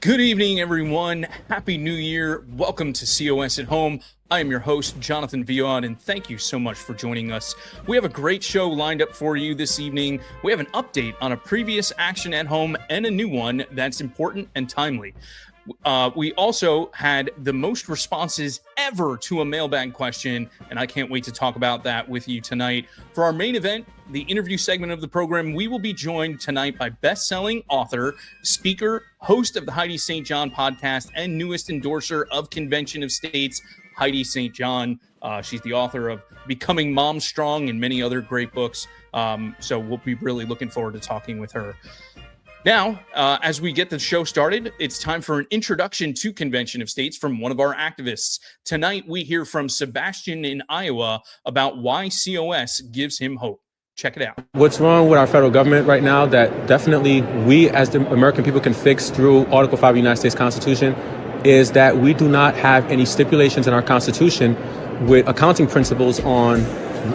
Good evening, everyone. Happy New Year. Welcome to COS at Home. I am your host, Jonathan Viod, and thank you so much for joining us. We have a great show lined up for you this evening. We have an update on a previous action at home and a new one that's important and timely. We also had the most responses ever to a mailbag question, and I can't wait to talk about that with you tonight. For our main event, the interview segment of the program, we will be joined tonight by best-selling author, speaker, host of the Heidi St. John podcast, and newest endorser of Convention of States, Heidi St. John. She's the author of Becoming Mom Strong and many other great books. So we'll be really looking forward to talking with her. Now, as we get the show started, it's time for an introduction to Convention of States from one of our activists. Tonight, we hear from Sebastian in Iowa about why COS gives him hope. Check it out. What's wrong with our federal government right now that definitely we as the American people can fix through Article 5 of the United States Constitution is that we do not have any stipulations in our Constitution with accounting principles on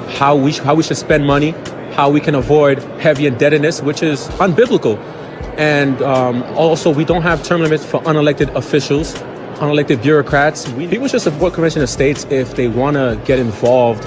how we should spend money, how we can avoid heavy indebtedness, which is unbiblical. And also, we don't have term limits for unelected officials, unelected bureaucrats. People should support Convention of States if they want to get involved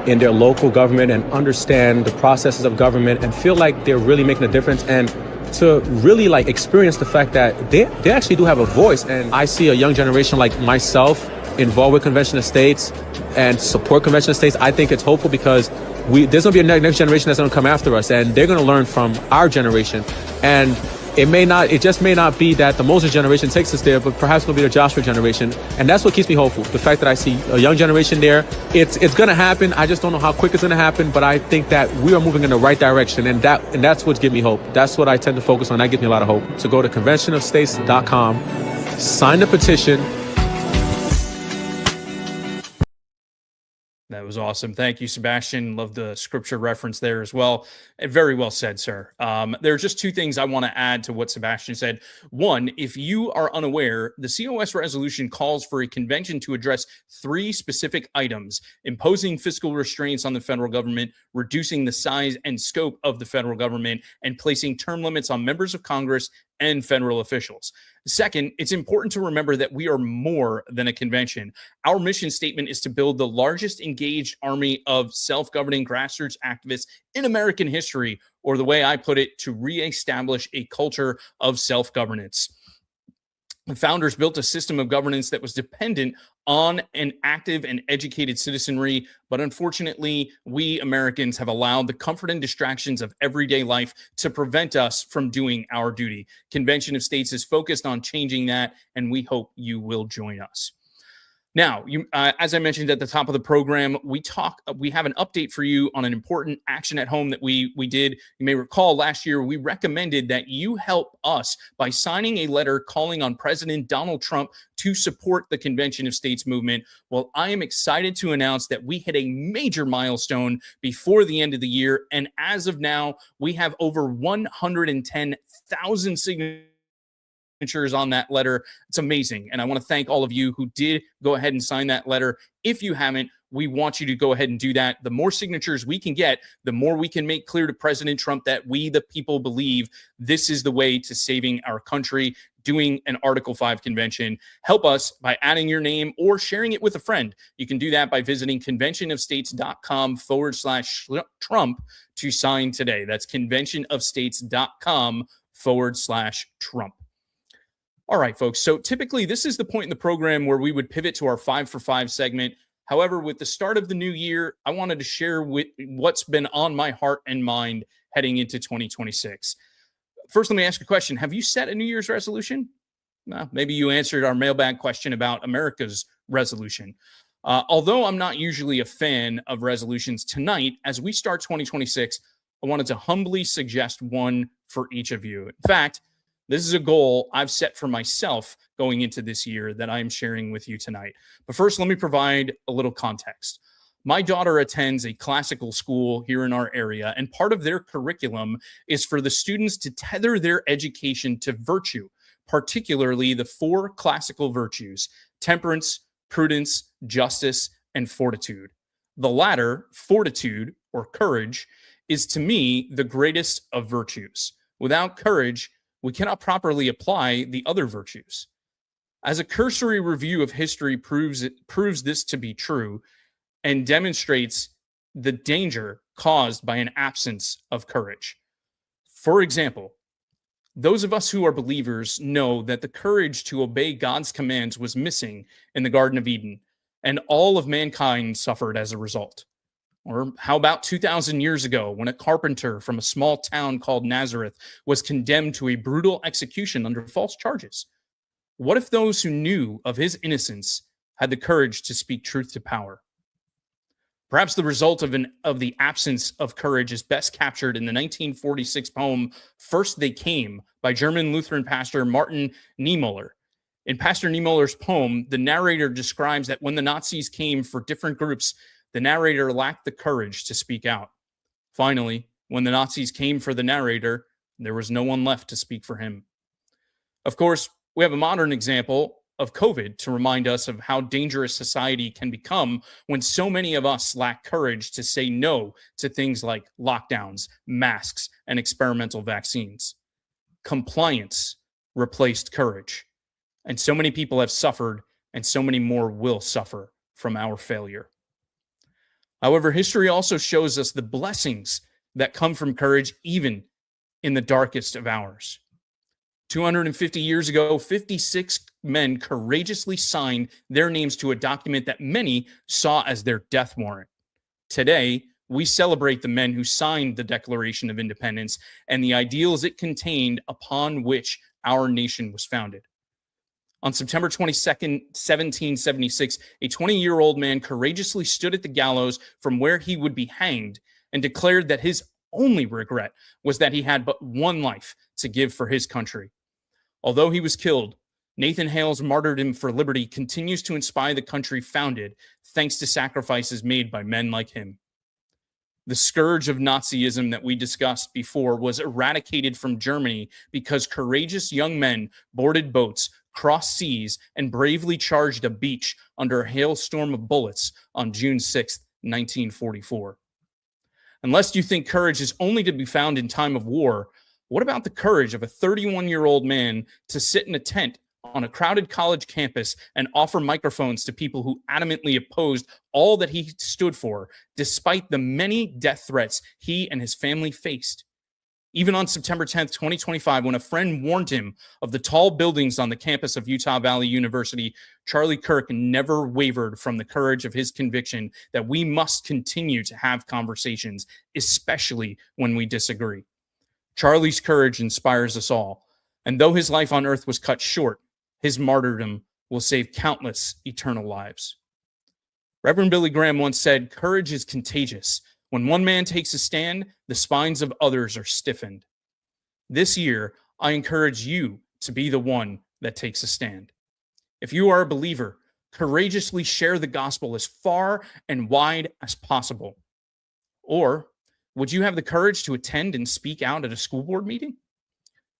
in their local government and understand the processes of government and feel like they're really making a difference and to really experience the fact that they actually do have a voice. And I see a young generation like myself involved with Convention of States and support Convention of States. I think it's hopeful because there's going to be a next generation that's going to come after us, and they're going to learn from our generation. And it just may not be that the Moses generation takes us there, but perhaps it'll be the Joshua generation. And that's what keeps me hopeful. The fact that I see a young generation there, it's going to happen. I just don't know how quick it's going to happen, but I think that we are moving in the right direction. And that's what gives me hope. That's what I tend to focus on. That gives me a lot of hope. So go to conventionofstates.com, sign the petition. That was awesome. Thank you, Sebastian. Love the scripture reference there as well. Very well said, sir. There are just two things I want to add to what Sebastian said. One, if you are unaware, the COS resolution calls for a convention to address three specific items: imposing fiscal restraints on the federal government, reducing the size and scope of the federal government, and placing term limits on members of Congress and federal officials. Second, it's important to remember that we are more than a convention. Our mission statement is to build the largest engaged army of self-governing grassroots activists in American history, or the way I put it, to reestablish a culture of self-governance. The founders built a system of governance that was dependent on an active and educated citizenry, but unfortunately, we Americans have allowed the comfort and distractions of everyday life to prevent us from doing our duty. Convention of States is focused on changing that, and we hope you will join us. Now, as I mentioned at the top of the program, we have an update for you on an important action at home that we did. You may recall last year, we recommended that you help us by signing a letter calling on President Donald Trump to support the Convention of States movement. Well, I am excited to announce that we hit a major milestone before the end of the year. And as of now, we have over 110,000 signatures on that letter. It's amazing. And I want to thank all of you who did go ahead and sign that letter. If you haven't, we want you to go ahead and do that. The more signatures we can get, the more we can make clear to President Trump that we, the people, believe this is the way to saving our country, doing an Article 5 convention. Help us by adding your name or sharing it with a friend. You can do that by visiting conventionofstates.com/Trump to sign today. That's conventionofstates.com/Trump. All right, folks. So typically this is the point in the program where we would pivot to our 5 for 5 segment. However, with the start of the new year, I wanted to share what's been on my heart and mind heading into 2026. First, let me ask you a question. Have you set a New Year's resolution? Well, maybe you answered our mailbag question about America's resolution. Although I'm not usually a fan of resolutions, tonight, as we start 2026, I wanted to humbly suggest one for each of you. In fact, this is a goal I've set for myself going into this year that I'm sharing with you tonight. But first, let me provide a little context. My daughter attends a classical school here in our area, and part of their curriculum is for the students to tether their education to virtue, particularly the 4 classical virtues: temperance, prudence, justice, and fortitude. The latter, fortitude or courage, is to me the greatest of virtues. Without courage, we cannot properly apply the other virtues. As a cursory review of history proves this to be true and demonstrates the danger caused by an absence of courage. For example, those of us who are believers know that the courage to obey God's commands was missing in the Garden of Eden, and all of mankind suffered as a result. Or how about 2,000 years ago when a carpenter from a small town called Nazareth was condemned to a brutal execution under false charges? What if those who knew of his innocence had the courage to speak truth to power? Perhaps the result of the absence of courage is best captured in the 1946 poem First They Came by German Lutheran pastor Martin Niemöller. In Pastor Niemöller's poem, the narrator describes that when the Nazis came for different groups, the narrator lacked the courage to speak out. Finally, when the Nazis came for the narrator, there was no one left to speak for him. Of course, we have a modern example of COVID to remind us of how dangerous society can become when so many of us lack courage to say no to things like lockdowns, masks, and experimental vaccines. Compliance replaced courage, and so many people have suffered, and so many more will suffer from our failure. However, history also shows us the blessings that come from courage, even in the darkest of hours. 250 years ago, 56 men courageously signed their names to a document that many saw as their death warrant. Today, we celebrate the men who signed the Declaration of Independence and the ideals it contained upon which our nation was founded. On September 22nd, 1776, a 20-year-old man courageously stood at the gallows from where he would be hanged and declared that his only regret was that he had but one life to give for his country. Although he was killed, Nathan Hale's martyrdom for liberty continues to inspire the country founded thanks to sacrifices made by men like him. The scourge of Nazism that we discussed before was eradicated from Germany because courageous young men boarded boats, crossed seas, and bravely charged a beach under a hailstorm of bullets on June 6, 1944. Unless you think courage is only to be found in time of war, what about the courage of a 31-year-old man to sit in a tent on a crowded college campus and offer microphones to people who adamantly opposed all that he stood for, despite the many death threats he and his family faced? Even on September 10th, 2025, when a friend warned him of the tall buildings on the campus of Utah Valley University, Charlie Kirk never wavered from the courage of his conviction that we must continue to have conversations, especially when we disagree. Charlie's courage inspires us all, and though his life on earth was cut short, his martyrdom will save countless eternal lives. Reverend Billy Graham once said, "Courage is contagious. When one man takes a stand, the spines of others are stiffened." This year, I encourage you to be the one that takes a stand. If you are a believer, courageously share the gospel as far and wide as possible. Or would you have the courage to attend and speak out at a school board meeting?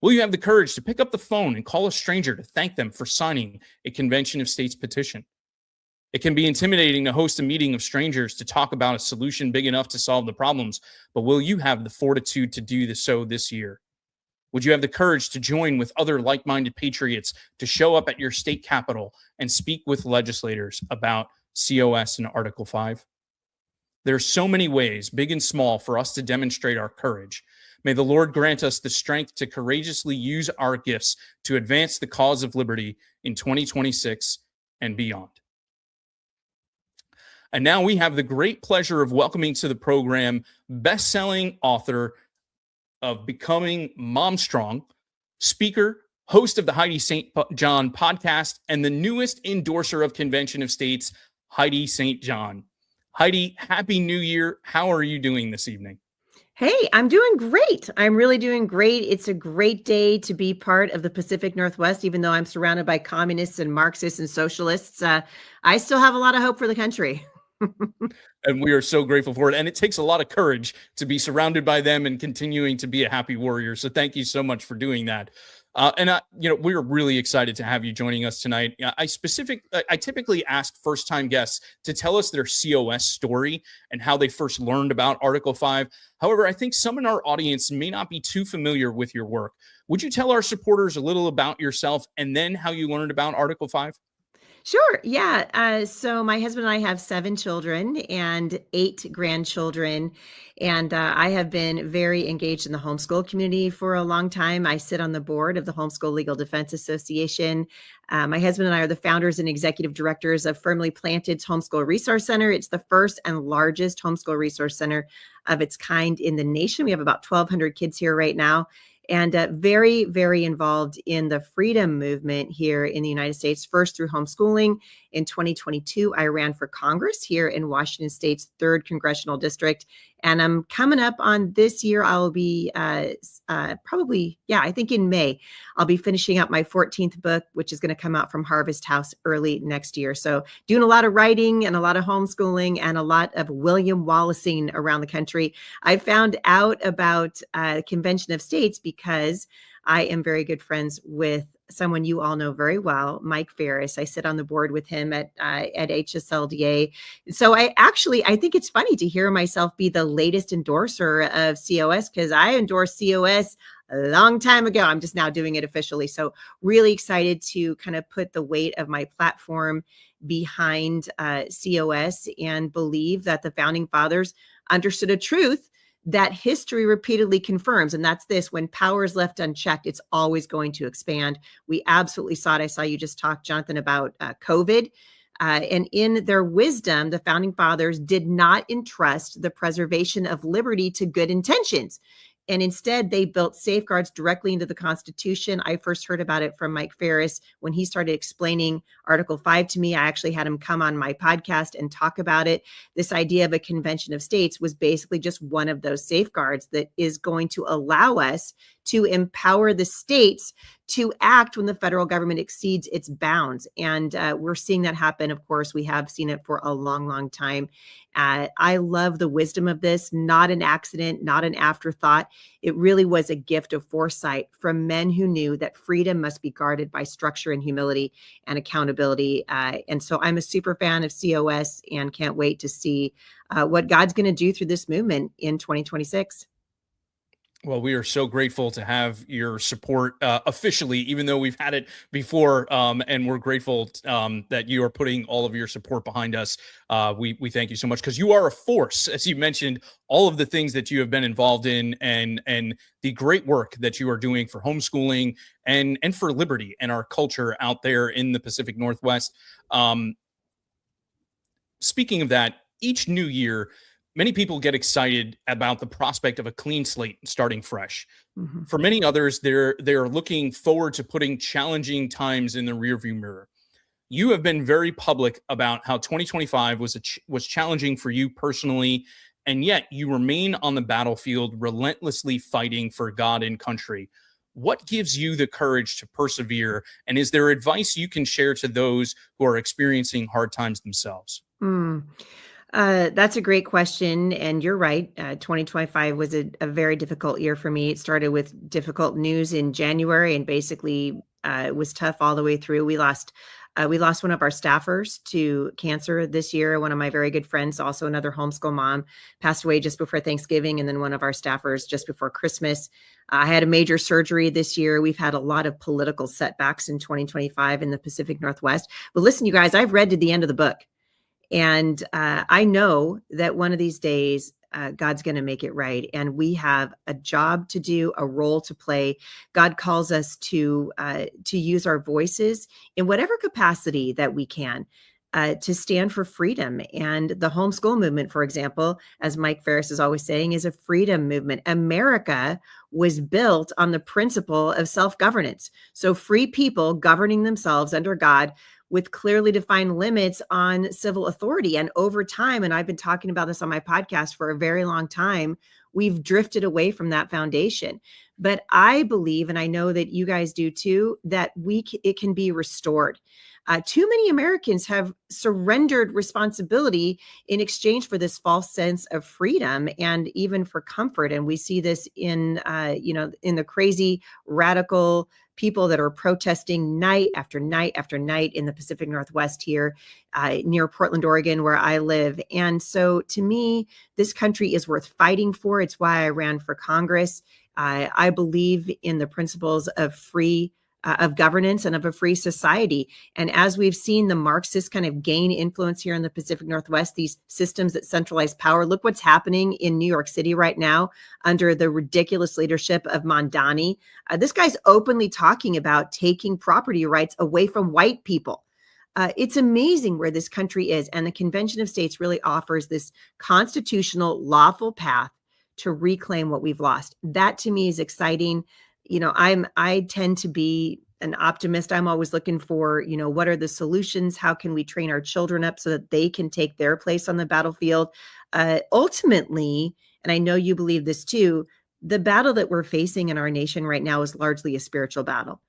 Will you have the courage to pick up the phone and call a stranger to thank them for signing a Convention of States petition? It can be intimidating to host a meeting of strangers to talk about a solution big enough to solve the problems, but will you have the fortitude to do so this year? Would you have the courage to join with other like-minded patriots to show up at your state capitol and speak with legislators about COS and Article 5? There are so many ways, big and small, for us to demonstrate our courage. May the Lord grant us the strength to courageously use our gifts to advance the cause of liberty in 2026 and beyond. And now we have the great pleasure of welcoming to the program best-selling author of Becoming Mom Strong, speaker, host of the Heidi St. John podcast, and the newest endorser of Convention of States, Heidi St. John. Heidi, Happy New Year. How are you doing this evening? Hey, I'm doing great. I'm really doing great. It's a great day to be part of the Pacific Northwest, even though I'm surrounded by communists and Marxists and socialists. I still have a lot of hope for the country. And we are so grateful for it. And it takes a lot of courage to be surrounded by them and continuing to be a happy warrior. So thank you so much for doing that. We're really excited to have you joining us tonight. I typically ask first-time guests to tell us their COS story and how they first learned about Article 5. However, I think some in our audience may not be too familiar with your work. Would you tell our supporters a little about yourself and then how you learned about Article 5? Sure. Yeah. So my husband and I have 7 children and 8 grandchildren. And I have been very engaged in the homeschool community for a long time. I sit on the board of the Homeschool Legal Defense Association. My husband and I are the founders and executive directors of Firmly Planted's Homeschool Resource Center. It's the first and largest homeschool resource center of its kind in the nation. We have about 1,200 kids here right now, and very, very involved in the freedom movement here in the United States, first through homeschooling. In 2022, I ran for Congress here in Washington State's 3rd Congressional District. And I'm coming up on this year, I'll be probably, I think in May, I'll be finishing up my 14th book, which is going to come out from Harvest House early next year. So doing a lot of writing and a lot of homeschooling and a lot of William Wallacing around the country. I found out about Convention of States because I am very good friends with someone you all know very well, Mike Ferris. I sit on the board with him at HSLDA. So I think it's funny to hear myself be the latest endorser of COS, because I endorsed COS a long time ago. I'm just now doing it officially. So really excited to kind of put the weight of my platform behind COS and believe that the founding fathers understood a truth that history repeatedly confirms. And that's this: when power is left unchecked, it's always going to expand. We absolutely saw it. I saw you just talk, Jonathan, about COVID. And in their wisdom, the founding fathers did not entrust the preservation of liberty to good intentions. And instead, they built safeguards directly into the Constitution. I first heard about it from Mike Ferris when he started explaining Article 5 to me. I actually had him come on my podcast and talk about it. This idea of a convention of states was basically just one of those safeguards that is going to allow us to empower the states to act when the federal government exceeds its bounds. And we're seeing that happen. Of course, we have seen it for a long, long time. I love the wisdom of this, not an accident, not an afterthought. It really was a gift of foresight from men who knew that freedom must be guarded by structure and humility and accountability. And so I'm a super fan of COS and can't wait to see what God's going to do through this movement in 2026. Well, we are so grateful to have your support officially, even though we've had it before, and we're grateful that you are putting all of your support behind us. We thank you so much, because you are a force, as you mentioned, all of the things that you have been involved in, and the great work that you are doing for homeschooling and for liberty and our culture out there in the Pacific Northwest. Speaking of that, each new year, many people get excited about the prospect of a clean slate starting fresh. Mm-hmm. For many others, they're looking forward to putting challenging times in the rearview mirror. You have been very public about how 2025 was challenging for you personally, and yet you remain on the battlefield, relentlessly fighting for God and country. What gives you the courage to persevere? And is there advice you can share to those who are experiencing hard times themselves? That's a great question. And you're right. 2025 was a very difficult year for me. It started with difficult news in January, and basically it was tough all the way through. We lost one of our staffers to cancer this year. One of my very good friends, also another homeschool mom, passed away just before Thanksgiving. And then one of our staffers just before Christmas. I had a major surgery this year. We've had a lot of political setbacks in 2025 in the Pacific Northwest. But listen, you guys, I've read to the end of the book. And I know that one of these days, God's going to make it right. And we have a job to do, a role to play. God calls us to use our voices in whatever capacity that we can to stand for freedom. And the homeschool movement, for example, as Mike Ferris is always saying, is a freedom movement. America was built on the principle of self-governance. So free people governing themselves under God with clearly defined limits on civil authority. And over time, and I've been talking about this on my podcast for a very long time, we've drifted away from that foundation. But I believe, and I know that you guys do too, that it can be restored. Too many Americans have surrendered responsibility in exchange for this false sense of freedom and even for comfort. And we see this in the crazy radical people that are protesting night after night after night in the Pacific Northwest here, near Portland, Oregon, where I live. And so to me, this country is worth fighting for. It's why I ran for Congress. I believe in the principles of of governance and of a free society. And as we've seen the Marxists kind of gain influence here in the Pacific Northwest, these systems that centralize power, look what's happening in New York City right now under the ridiculous leadership of Mondani. This guy's openly talking about taking property rights away from white people. It's amazing where this country is. And the Convention of States really offers this constitutional, lawful path to reclaim what we've lost. That to me is exciting. I tend to be an optimist. I'm always looking for, what are the solutions? How can we train our children up so that they can take their place on the battlefield? Ultimately, and I know you believe this too, the battle that we're facing in our nation right now is largely a spiritual battle.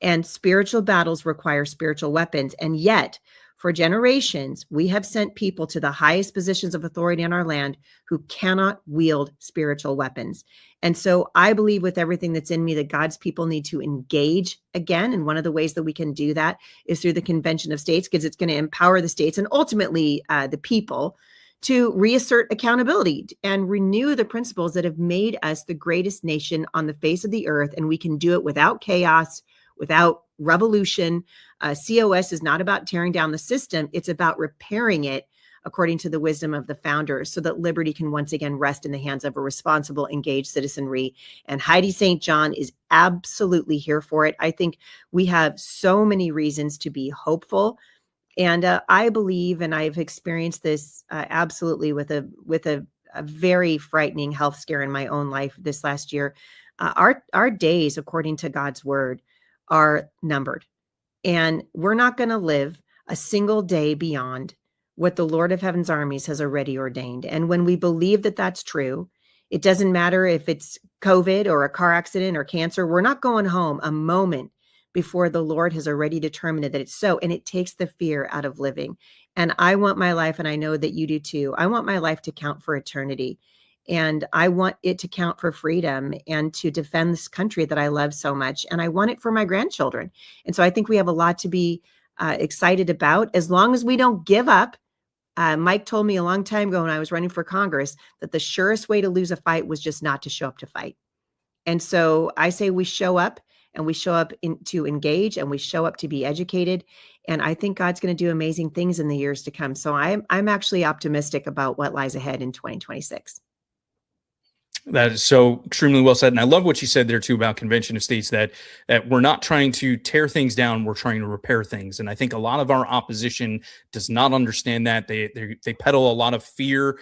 And spiritual battles require spiritual weapons. And yet, for generations, we have sent people to the highest positions of authority in our land who cannot wield spiritual weapons. And so I believe with everything that's in me that God's people need to engage again. And one of the ways that we can do that is through the Convention of States, because it's going to empower the states and ultimately the people to reassert accountability and renew the principles that have made us the greatest nation on the face of the earth. And we can do it without chaos, without revolution. COS is not about tearing down the system. It's about repairing it according to the wisdom of the founders so that liberty can once again rest in the hands of a responsible, engaged citizenry. And Heidi St. John is absolutely here for it. I think we have so many reasons to be hopeful. And I believe, and I've experienced this absolutely with a very frightening health scare in my own life this last year. Our days, according to God's word, are numbered. And we're not going to live a single day beyond what the Lord of Heaven's armies has already ordained. And when we believe that that's true, it doesn't matter if it's COVID or a car accident or cancer, we're not going home a moment before the Lord has already determined that it's so. And it takes the fear out of living. And I want my life, and I know that you do too, I want my life to count for eternity. And I want it to count for freedom and to defend this country that I love so much. And I want it for my grandchildren. And so I think we have a lot to be excited about as long as we don't give up. Mike told me a long time ago when I was running for Congress that the surest way to lose a fight was just not to show up to fight. And so I say we show up, and we show up to engage, and we show up to be educated. And I think God's going to do amazing things in the years to come. So I'm actually optimistic about what lies ahead in 2026. That is so extremely well said. And I love what you said there too about Convention of States, that we're not trying to tear things down, we're trying to repair things. And I think a lot of our opposition does not understand that. They peddle a lot of fear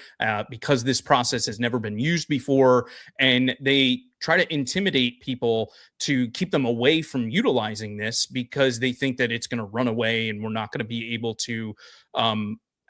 because this process has never been used before. And they try to intimidate people to keep them away from utilizing this because they think that it's going to run away and we're not going to be able to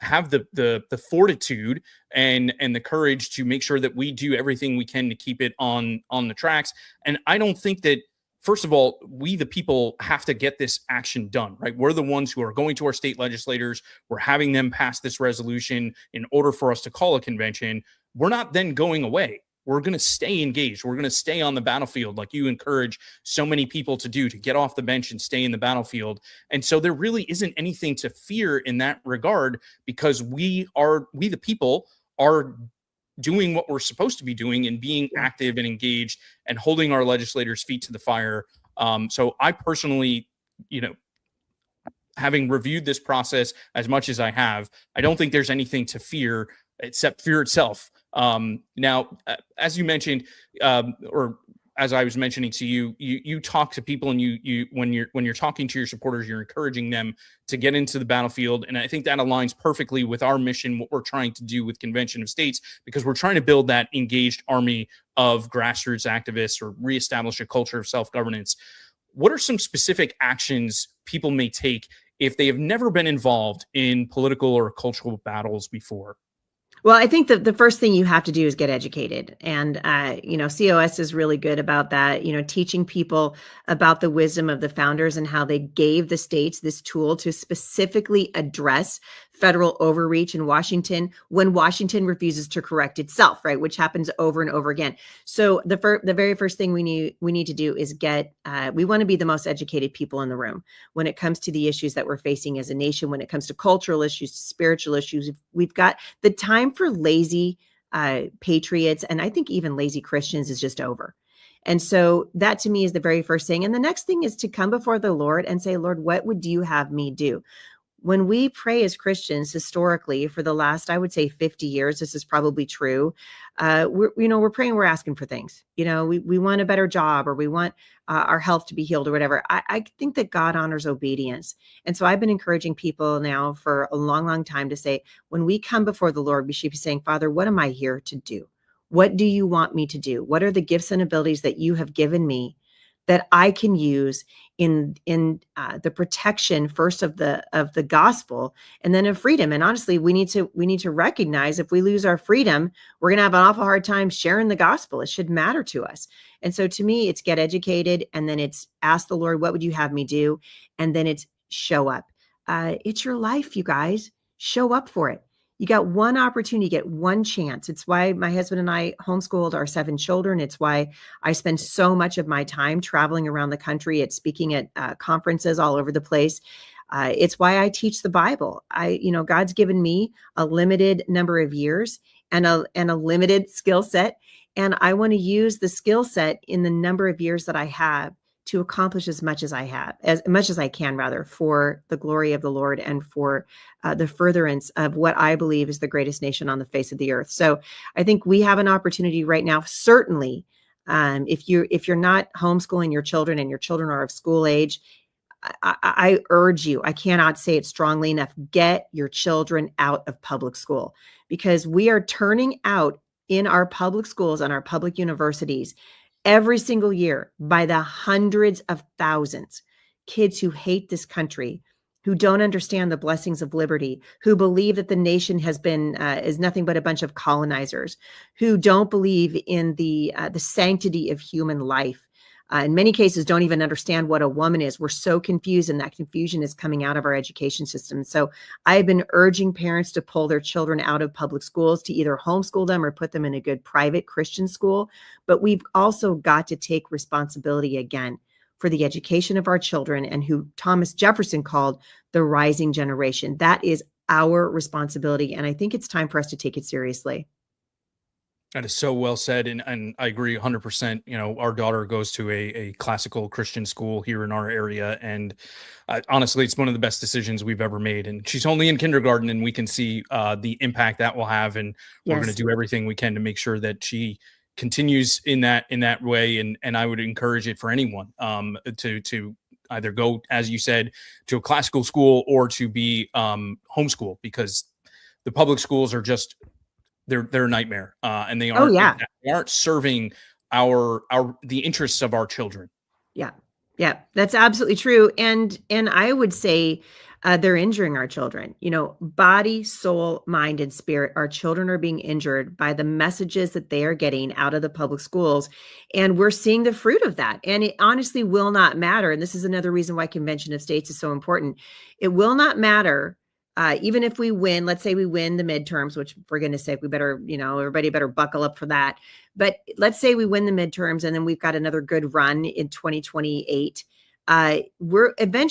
have the fortitude and the courage to make sure that we do everything we can to keep it on the tracks. And I don't think that, first of all, we the people have to get this action done, right? We're the ones who are going to our state legislators. We're having them pass this resolution in order for us to call a convention. We're not then going away. We're going to stay engaged. We're going to stay on the battlefield like you encourage so many people to do, to get off the bench and stay in the battlefield. And so there really isn't anything to fear in that regard because we the people are doing what we're supposed to be doing and being active and engaged and holding our legislators' feet to the fire. So I personally, having reviewed this process as much as I have, I don't think there's anything to fear except fear itself. Now, as you mentioned, or as I was mentioning to you, you talk to people, and you when you're talking to your supporters, you're encouraging them to get into the battlefield. And I think that aligns perfectly with our mission, what we're trying to do with Convention of States, because we're trying to build that engaged army of grassroots activists or reestablish a culture of self-governance. What are some specific actions people may take if they have never been involved in political or cultural battles before? Well, I think that the first thing you have to do is get educated. And, COS is really good about that, teaching people about the wisdom of the founders and how they gave the states this tool to specifically address federal overreach in Washington when Washington refuses to correct itself, right? Which happens over and over again. So the very first thing we need to do is we want to be the most educated people in the room when it comes to the issues that we're facing as a nation, when it comes to cultural issues, to spiritual issues. We've got the time for lazy patriots, and I think even lazy Christians is just over. And so that to me is the very first thing. And the next thing is to come before the Lord and say, Lord, what would you have me do? When we pray as Christians, historically, for the last, I would say 50 years, this is probably true. We're praying, we're asking for things. We want a better job, or we want our health to be healed, or whatever. I think that God honors obedience. And so I've been encouraging people now for a long, long time to say, when we come before the Lord, we should be saying, Father, what am I here to do? What do you want me to do? What are the gifts and abilities that you have given me that I can use in the protection first of the gospel, and then of freedom? And honestly, we need to recognize if we lose our freedom, we're going to have an awful hard time sharing the gospel. It should matter to us. And so to me, it's get educated, and then it's ask the Lord, what would you have me do? And then it's show up. It's your life, you guys. Show up for it. You got one opportunity, you get one chance. It's why my husband and I homeschooled our 7 children. It's why I spend so much of my time traveling around the country at speaking at conferences all over the place. It's why I teach the Bible. God's given me a limited number of years and a limited skill set. And I want to use the skill set in the number of years that I have to accomplish as much as I can, rather, for the glory of the Lord and for the furtherance of what I believe is the greatest nation on the face of the earth. So I think we have an opportunity right now, certainly, if you're not homeschooling your children and your children are of school age, I urge you, I cannot say it strongly enough, get your children out of public school, because we are turning out in our public schools and our public universities every single year by the hundreds of thousands, kids who hate this country, who don't understand the blessings of liberty, who believe that the nation is nothing but a bunch of colonizers, who don't believe in the sanctity of human life. In many cases, don't even understand what a woman is. We're so confused, and that confusion is coming out of our education system. So I've been urging parents to pull their children out of public schools, to either homeschool them or put them in a good private Christian school. But we've also got to take responsibility again for the education of our children, and who Thomas Jefferson called the rising generation. That is our responsibility. And I think it's time for us to take it seriously. That is so well said. And I agree 100%. Our daughter goes to a classical Christian school here in our area. And honestly, it's one of the best decisions we've ever made. And she's only in kindergarten, and we can see the impact that will have. And we're going to do everything we can to make sure that she continues in that way. And I would encourage it for anyone to either go, as you said, to a classical school or to be homeschooled, because the public schools are just, they're a nightmare, and they aren't serving the interests of our children. Yeah, that's absolutely true. And I would say they're injuring our children. Body, soul, mind, and spirit. Our children are being injured by the messages that they are getting out of the public schools, and we're seeing the fruit of that. And it honestly will not matter. And this is another reason why Convention of States is so important. It will not matter. Even if we win, let's say we win the midterms, which for goodness sake, we better, everybody better buckle up for that. But let's say we win the midterms, and then we've got another good run in 2028. We're going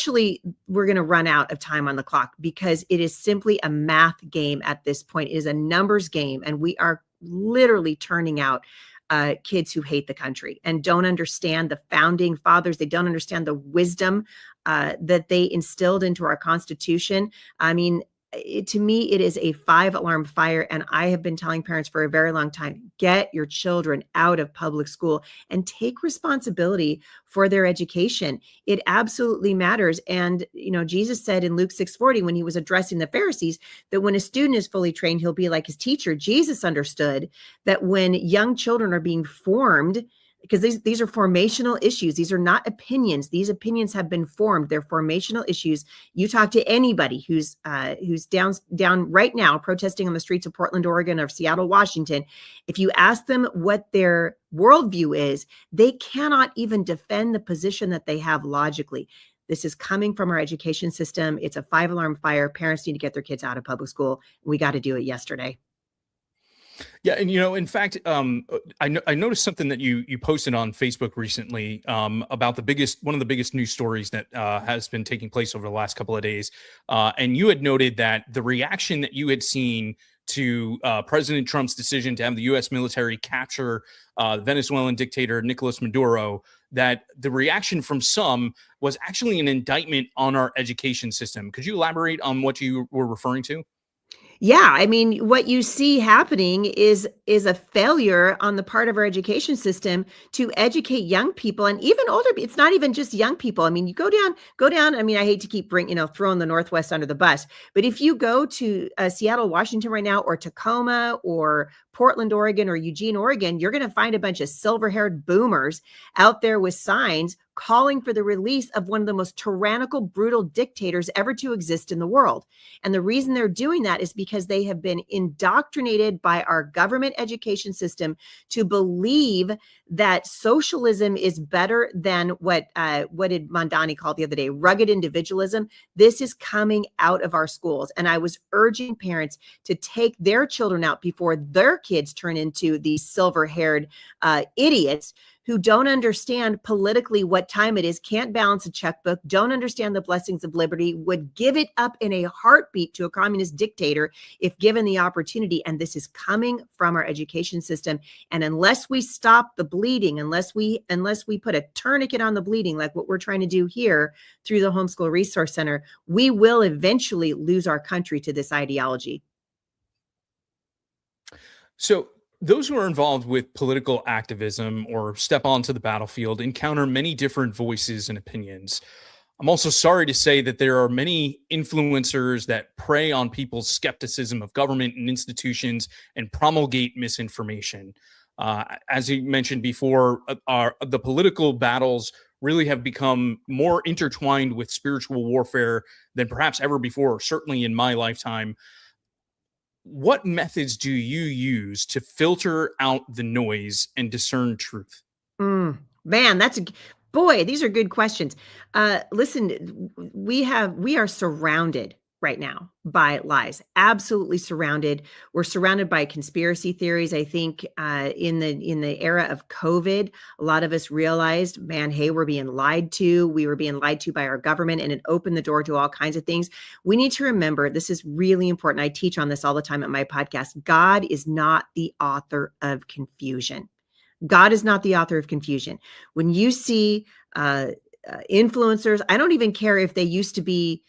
to run out of time on the clock, because it is simply a math game at this point. It is a numbers game, and we are literally turning out kids who hate the country and don't understand the founding fathers. They don't understand the wisdom that they instilled into our Constitution. I mean, to me, it is a 5-alarm fire. And I have been telling parents for a very long time, get your children out of public school and take responsibility for their education. It absolutely matters. And, Jesus said in Luke 6:40, when he was addressing the Pharisees, that when a student is fully trained, he'll be like his teacher. Jesus understood that when young children are being formed, because these are formational issues. These are not opinions. These opinions have been formed. They're formational issues. You talk to anybody who's down right now protesting on the streets of Portland, Oregon, or Seattle, Washington. If you ask them what their worldview is, they cannot even defend the position that they have logically. This is coming from our education system. It's a 5-alarm fire. Parents need to get their kids out of public school. We got to do it yesterday. Yeah, and in fact, I noticed something that you posted on Facebook recently, about one of the biggest news stories that has been taking place over the last couple of days, and you had noted that the reaction that you had seen to President Trump's decision to have the U.S. military capture Venezuelan dictator Nicolas Maduro, that the reaction from some was actually an indictment on our education system. Could you elaborate on what you were referring to? Yeah, I mean, what you see happening is a failure on the part of our education system to educate young people and even older. It's not even just young people. I mean, you go down. I mean, I hate to keep throwing the Northwest under the bus, but if you go to Seattle, Washington right now, or Tacoma, or Portland, Oregon, or Eugene, Oregon, you're going to find a bunch of silver-haired boomers out there with signs calling for the release of one of the most tyrannical, brutal dictators ever to exist in the world. And the reason they're doing that is because they have been indoctrinated by our government education system to believe that socialism is better than what did Mondani call the other day, rugged individualism. This is coming out of our schools. And I was urging parents to take their children out before their kids turn into these silver-haired idiots who don't understand politically what time it is, can't balance a checkbook, don't understand the blessings of liberty, would give it up in a heartbeat to a communist dictator if given the opportunity. And this is coming from our education system. And unless we stop the bleeding, unless we put a tourniquet on the bleeding, like what we're trying to do here through the Homeschool Resource Center, we will eventually lose our country to this ideology. So, those who are involved with political activism or step onto the battlefield encounter many different voices and opinions. I'm also sorry to say that there are many influencers that prey on people's skepticism of government and institutions and promulgate misinformation. As you mentioned before, the political battles really have become more intertwined with spiritual warfare than perhaps ever before, certainly in my lifetime. What methods do you use to filter out the noise and discern truth? Man, boy, these are good questions. Listen, we are surrounded right now by lies, absolutely surrounded. We're surrounded by conspiracy theories. I think in the era of COVID, a lot of us realized, man, hey, we're being lied to. We were being lied to by our government, and it opened the door to all kinds of things. We need to remember, this is really important. I teach on this all the time at my podcast. God is not the author of confusion. God is not the author of confusion. When you see influencers, I don't even care if they used to be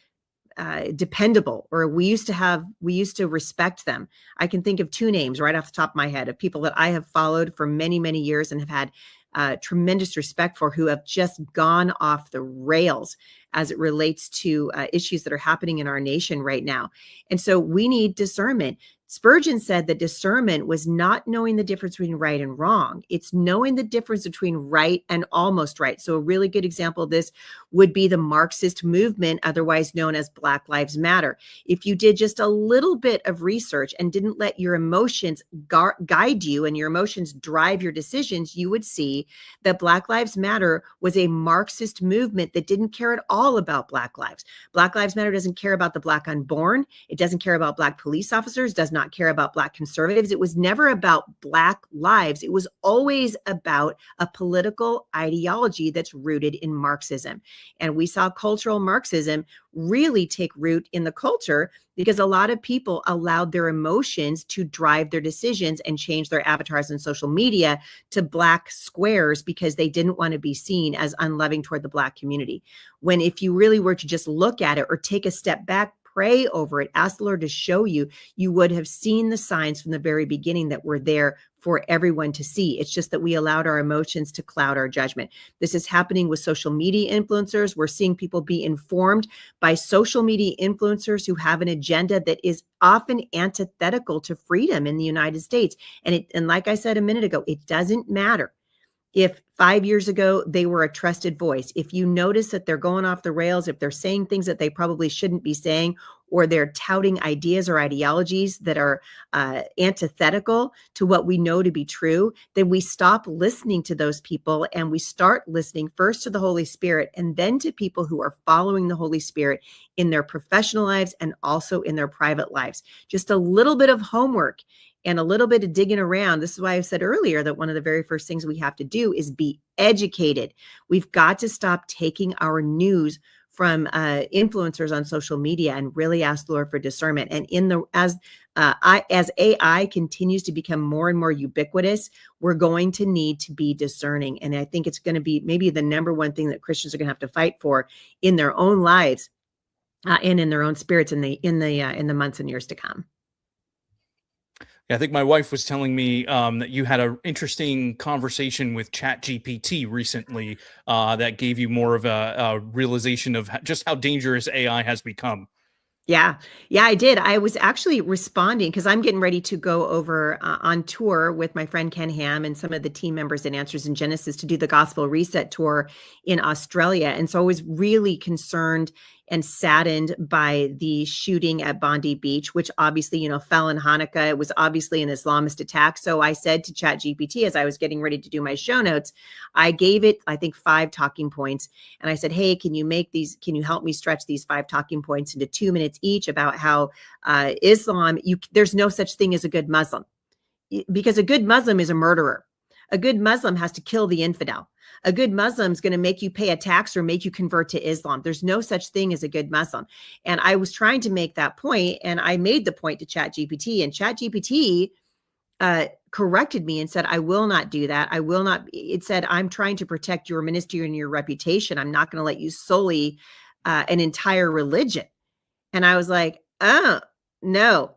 dependable, or we used to respect them. I can think of 2 names right off the top of my head of people that I have followed for many, many years and have had tremendous respect for, who have just gone off the rails as it relates to issues that are happening in our nation right now. And so we need discernment. Spurgeon said that discernment was not knowing the difference between right and wrong. It's knowing the difference between right and almost right. So a really good example of this would be the Marxist movement, otherwise known as Black Lives Matter. If you did just a little bit of research and didn't let your emotions guide you and your emotions drive your decisions, you would see that Black Lives Matter was a Marxist movement that didn't care at all about Black lives. Black Lives Matter doesn't care about the Black unborn. It doesn't care about Black police officers, does not care about Black conservatives. It was never about Black lives. It was always about a political ideology that's rooted in Marxism. And we saw cultural Marxism really take root in the culture because a lot of people allowed their emotions to drive their decisions and change their avatars on social media to Black squares because they didn't want to be seen as unloving toward the Black community. When if you really were to just look at it or take a step back, pray over it, ask the Lord to show you, you would have seen the signs from the very beginning that were there for everyone to see. It's just that we allowed our emotions to cloud our judgment. This is happening with social media influencers. We're seeing people be informed by social media influencers who have an agenda that is often antithetical to freedom in the United States. And like I said a minute ago, it doesn't matter if 5 years ago they were a trusted voice. If you notice that they're going off the rails, if they're saying things that they probably shouldn't be saying, or they're touting ideas or ideologies that are antithetical to what we know to be true, then we stop listening to those people and we start listening first to the Holy Spirit and then to people who are following the Holy Spirit in their professional lives and also in their private lives. Just a little bit of homework and a little bit of digging around. This is why I said earlier that one of the very first things we have to do is be educated. We've got to stop taking our news from influencers on social media and really ask the Lord for discernment. And as AI continues to become more and more ubiquitous, we're going to need to be discerning. And I think it's going to be maybe the number one thing that Christians are going to have to fight for in their own lives and in their own spirits in the months and years to come. Yeah, I think my wife was telling me that you had an interesting conversation with ChatGPT recently that gave you more of a realization of just how dangerous AI has become. Yeah, I did. I was actually responding because I'm getting ready to go over on tour with my friend Ken Ham and some of the team members in Answers in Genesis to do the Gospel Reset Tour in Australia. And so I was really concerned and saddened by the shooting at Bondi Beach, which obviously, fell in Hanukkah. It was obviously an Islamist attack. So I said to ChatGPT as I was getting ready to do my show notes, I gave it, I think, 5 talking points. And I said, hey, can you help me stretch these 5 talking points into 2 minutes each about how Islam, there's no such thing as a good Muslim, because a good Muslim is a murderer. A good Muslim has to kill the infidel. A good Muslim is going to make you pay a tax or make you convert to Islam. There's no such thing as a good Muslim. And I was trying to make that point, and I made the point to ChatGPT, and ChatGPT corrected me and said, I will not do that. I will not. It said, I'm trying to protect your ministry and your reputation. I'm not going to let you sully an entire religion. And I was like, oh, no,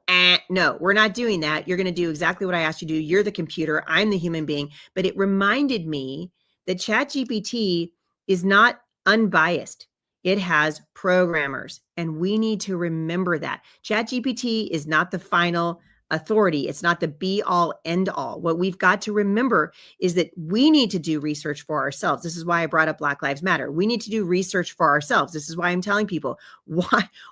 we're not doing that. You're going to do exactly what I asked you to do. You're the computer. I'm the human being. But it reminded me that ChatGPT is not unbiased. It has programmers, and we need to remember that. ChatGPT is not the final authority. It's not the be all end all. What we've got to remember is that we need to do research for ourselves. This is why I brought up Black Lives Matter. We need to do research for ourselves. This is why I'm telling people,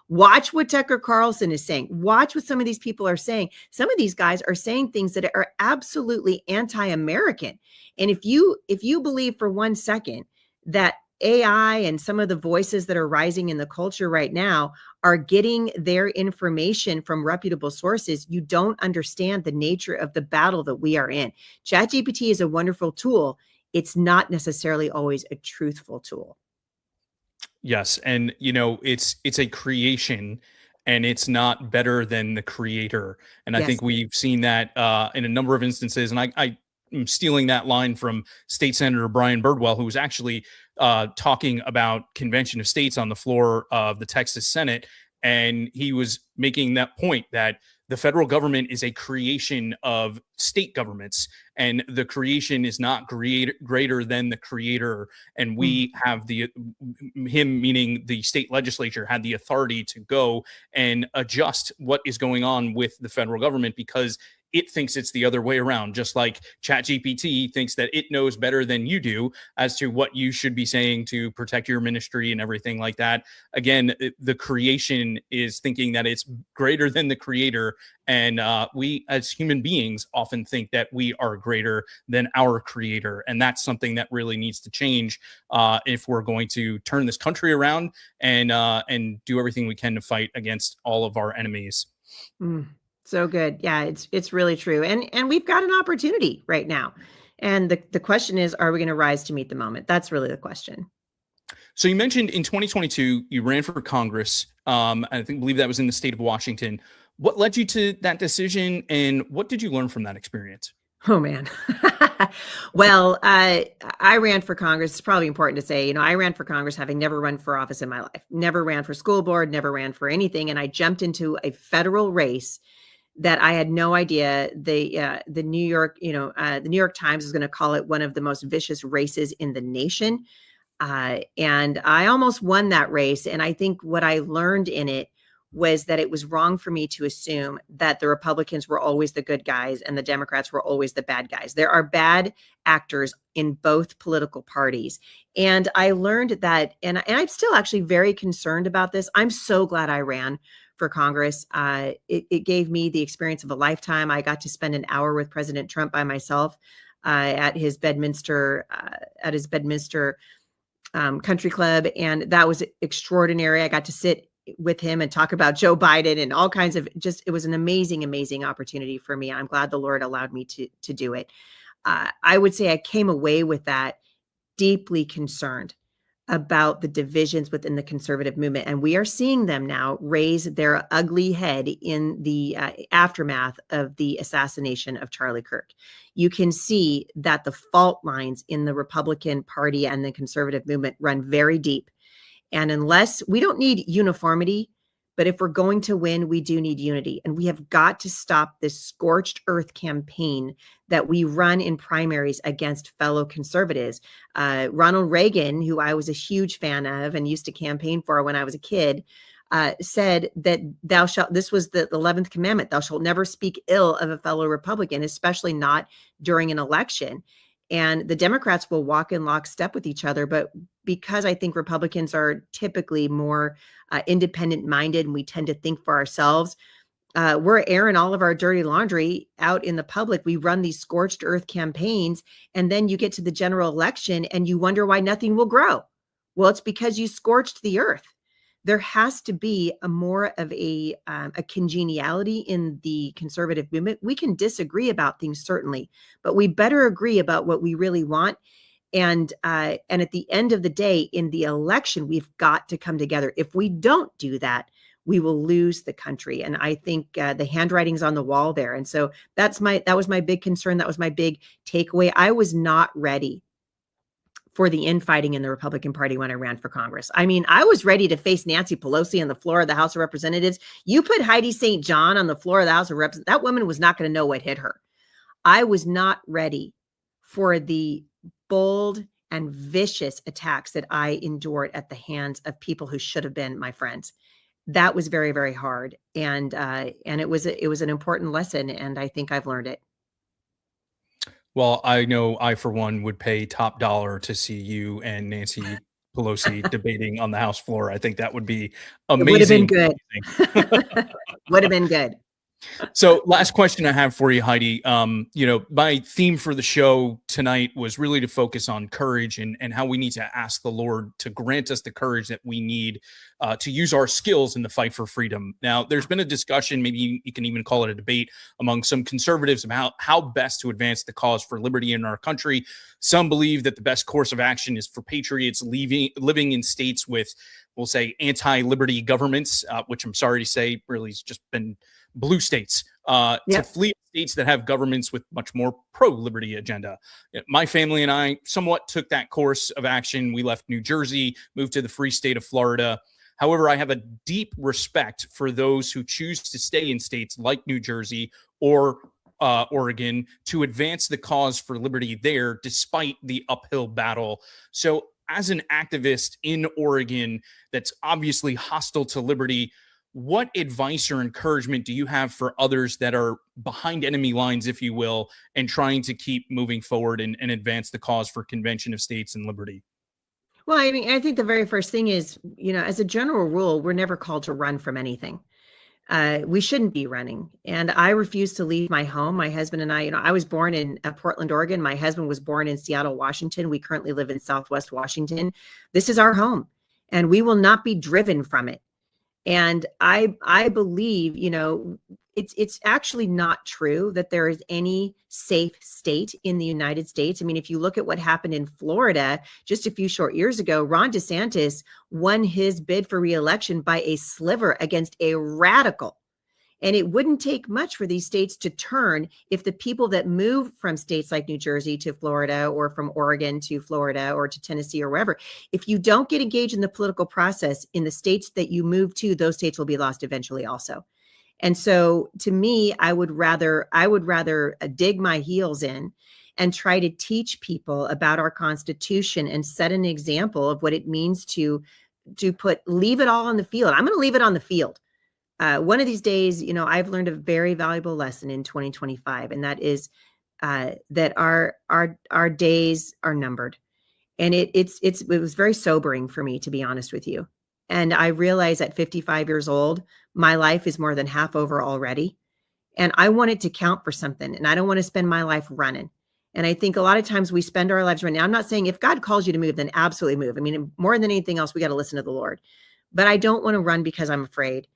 watch what Tucker Carlson is saying. Watch what some of these people are saying. Some of these guys are saying things that are absolutely anti-American. And if you believe for 1 second that AI and some of the voices that are rising in the culture right now are getting their information from reputable sources, you don't understand the nature of the battle that we are in. ChatGPT is a wonderful tool. It's not necessarily always a truthful tool. Yes, and it's a creation, and it's not better than the creator. And I Yes. think we've seen that in a number of instances. And I am stealing that line from State Senator Brian Birdwell, who was actually talking about convention of states on the floor of the Texas Senate. And he was making that point that the federal government is a creation of state governments, and the creation is not greater than the creator. And we have him, meaning the state legislature, had the authority to go and adjust what is going on with the federal government because it thinks it's the other way around, just like ChatGPT thinks that it knows better than you do as to what you should be saying to protect your ministry and everything like that. Again, the creation is thinking that it's greater than the creator. And we as human beings often think that we are greater than our creator. And that's something that really needs to change if we're going to turn this country around and do everything we can to fight against all of our enemies. So good. Yeah, it's really true. And we've got an opportunity right now. And the question is, are we going to rise to meet the moment? That's really the question. So you mentioned in 2022, you ran for Congress. I believe that was in the state of Washington. What led you to that decision, and what did you learn from that experience? Oh, man. Well, I ran for Congress. It's probably important to say, I ran for Congress having never run for office in my life, never ran for school board, never ran for anything. And I jumped into a federal race that I had no idea the New York Times is going to call it one of the most vicious races in the nation. And I almost won that race. And I think what I learned in it was that it was wrong for me to assume that the Republicans were always the good guys and the Democrats were always the bad guys. There are bad actors in both political parties. And I learned that, and I'm still actually very concerned about this. I'm so glad I ran for Congress. It gave me the experience of a lifetime. I got to spend an hour with President Trump by myself at his Bedminster country club, and that was extraordinary. I got to sit with him and talk about Joe Biden and all kinds of it was an amazing, amazing opportunity for me. I'm glad the Lord allowed me to do it. I would say I came away with that deeply concerned about the divisions within the conservative movement. And we are seeing them now raise their ugly head in the aftermath of the assassination of Charlie Kirk. You can see that the fault lines in the Republican Party and the conservative movement run very deep. And unless we don't need uniformity, but if we're going to win, we do need unity. And we have got to stop this scorched earth campaign that we run in primaries against fellow conservatives. Ronald Reagan, who I was a huge fan of and used to campaign for when I was a kid, said that this was the 11th commandment, thou shalt never speak ill of a fellow Republican, especially not during an election. And the Democrats will walk in lockstep with each other. But because I think Republicans are typically more independent minded and we tend to think for ourselves, we're airing all of our dirty laundry out in the public. We run these scorched earth campaigns, and then you get to the general election and you wonder why nothing will grow. Well, it's because you scorched the earth. There has to be more of a congeniality in the conservative movement. We can disagree about things, certainly, but we better agree about what we really want. And at the end of the day, in the election, we've got to come together. If we don't do that, we will lose the country. And I think the handwriting's on the wall there. And so that was my big concern. That was my big takeaway. I was not ready for the infighting in the Republican Party when I ran for Congress. I mean, I was ready to face Nancy Pelosi on the floor of the House of Representatives. You put Heidi St. John on the floor of the House of Representatives, that woman was not going to know what hit her. I was not ready for the bold and vicious attacks that I endured at the hands of people who should have been my friends. That was very, very hard. And it was an important lesson. And I think I've learned it. Well, I know I, for one, would pay top dollar to see you and Nancy Pelosi debating on the House floor. I think that would be amazing. It would have been good. Would have been good. So last question I have for you, Heidi. My theme for the show tonight was really to focus on courage and how we need to ask the Lord to grant us the courage that we need to use our skills in the fight for freedom. Now, there's been a discussion, maybe you can even call it a debate, among some conservatives about how best to advance the cause for liberty in our country. Some believe that the best course of action is for patriots living in states with, we'll say, anti-liberty governments, which I'm sorry to say really has just been blue states, to flee states that have governments with much more pro-liberty agenda. My family and I somewhat took that course of action. We left New Jersey, moved to the free state of Florida. However, I have a deep respect for those who choose to stay in states like New Jersey or Oregon to advance the cause for liberty there, despite the uphill battle. So as an activist in Oregon that's obviously hostile to liberty, what advice or encouragement do you have for others that are behind enemy lines, if you will, and trying to keep moving forward and advance the cause for convention of states and liberty? Well, I mean, I think the very first thing is, as a general rule, we're never called to run from anything. We shouldn't be running. And I refuse to leave my home. My husband and I was born in Portland, Oregon. My husband was born in Seattle, Washington. We currently live in Southwest Washington. This is our home, and we will not be driven from it. And I believe, it's actually not true that there is any safe state in the United States. I mean, if you look at what happened in Florida just a few short years ago, Ron DeSantis won his bid for reelection by a sliver against a radical. And it wouldn't take much for these states to turn if the people that move from states like New Jersey to Florida, or from Oregon to Florida, or to Tennessee, or wherever, if you don't get engaged in the political process in the states that you move to, those states will be lost eventually also. And so to me, I would rather dig my heels in and try to teach people about our Constitution and set an example of what it means to leave it all on the field. I'm going to leave it on the field. One of these days, I've learned a very valuable lesson in 2025, and that is that our days are numbered. And it was very sobering for me, to be honest with you. And I realize at 55 years old, my life is more than half over already. And I want it to count for something. And I don't want to spend my life running. And I think a lot of times we spend our lives running. I'm not saying if God calls you to move, then absolutely move. I mean, more than anything else, we got to listen to the Lord. But I don't want to run because I'm afraid.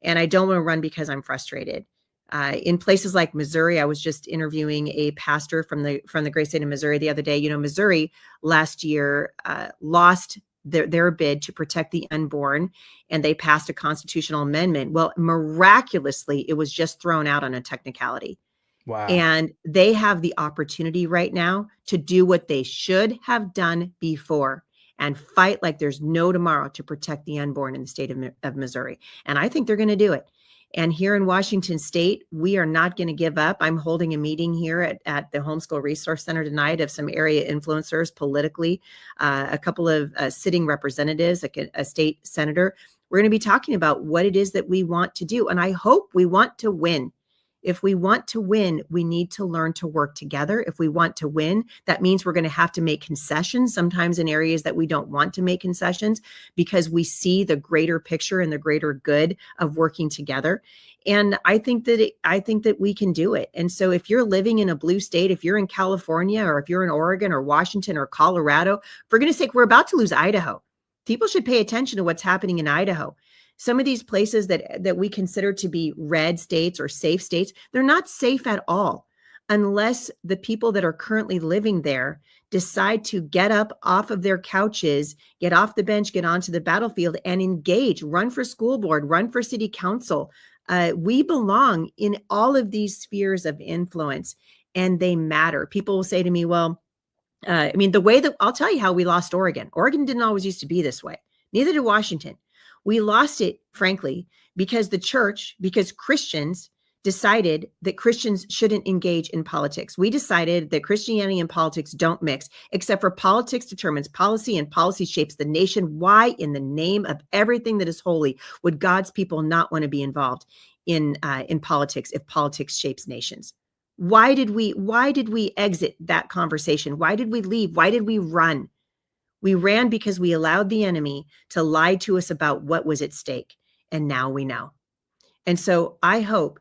And I don't want to run because I'm frustrated. In places like Missouri, I was just interviewing a pastor from the great state of Missouri the other day. You know, Missouri last year lost their bid to protect the unborn, and they passed a constitutional amendment. Well, miraculously, it was just thrown out on a technicality. Wow. And they have the opportunity right now to do what they should have done before and fight like there's no tomorrow to protect the unborn in the state of Missouri. And I think they're going to do it. And here in Washington State, we are not going to give up. I'm holding a meeting here at the Homeschool Resource Center tonight of some area influencers politically, a couple of sitting representatives, like a state senator. We're going to be talking about what it is that we want to do. And I hope we want to win. If we want to win, we need to learn to work together. If we want to win, that means we're going to have to make concessions, sometimes in areas that we don't want to make concessions, because we see the greater picture and the greater good of working together. And I think that we can do it. And so if you're living in a blue state, if you're in California, or if you're in Oregon or Washington or Colorado, for goodness sake, we're about to lose Idaho. People should pay attention to what's happening in Idaho. Some of these places that we consider to be red states or safe states, they're not safe at all unless the people that are currently living there decide to get up off of their couches, get off the bench, get onto the battlefield and engage, run for school board, run for city council. We belong in all of these spheres of influence, and they matter. People will say to me, well, I mean, the way that I'll tell you how we lost Oregon. Oregon didn't always used to be this way. Neither did Washington. We lost it, frankly, because because Christians decided that Christians shouldn't engage in politics. We decided that Christianity and politics don't mix, except for politics determines policy and policy shapes the nation. Why, in the name of everything that is holy, would God's people not want to be involved in politics if politics shapes nations? Why did we exit that conversation? Why did we leave? Why did we run? We ran because we allowed the enemy to lie to us about what was at stake. And now we know. And so I hope,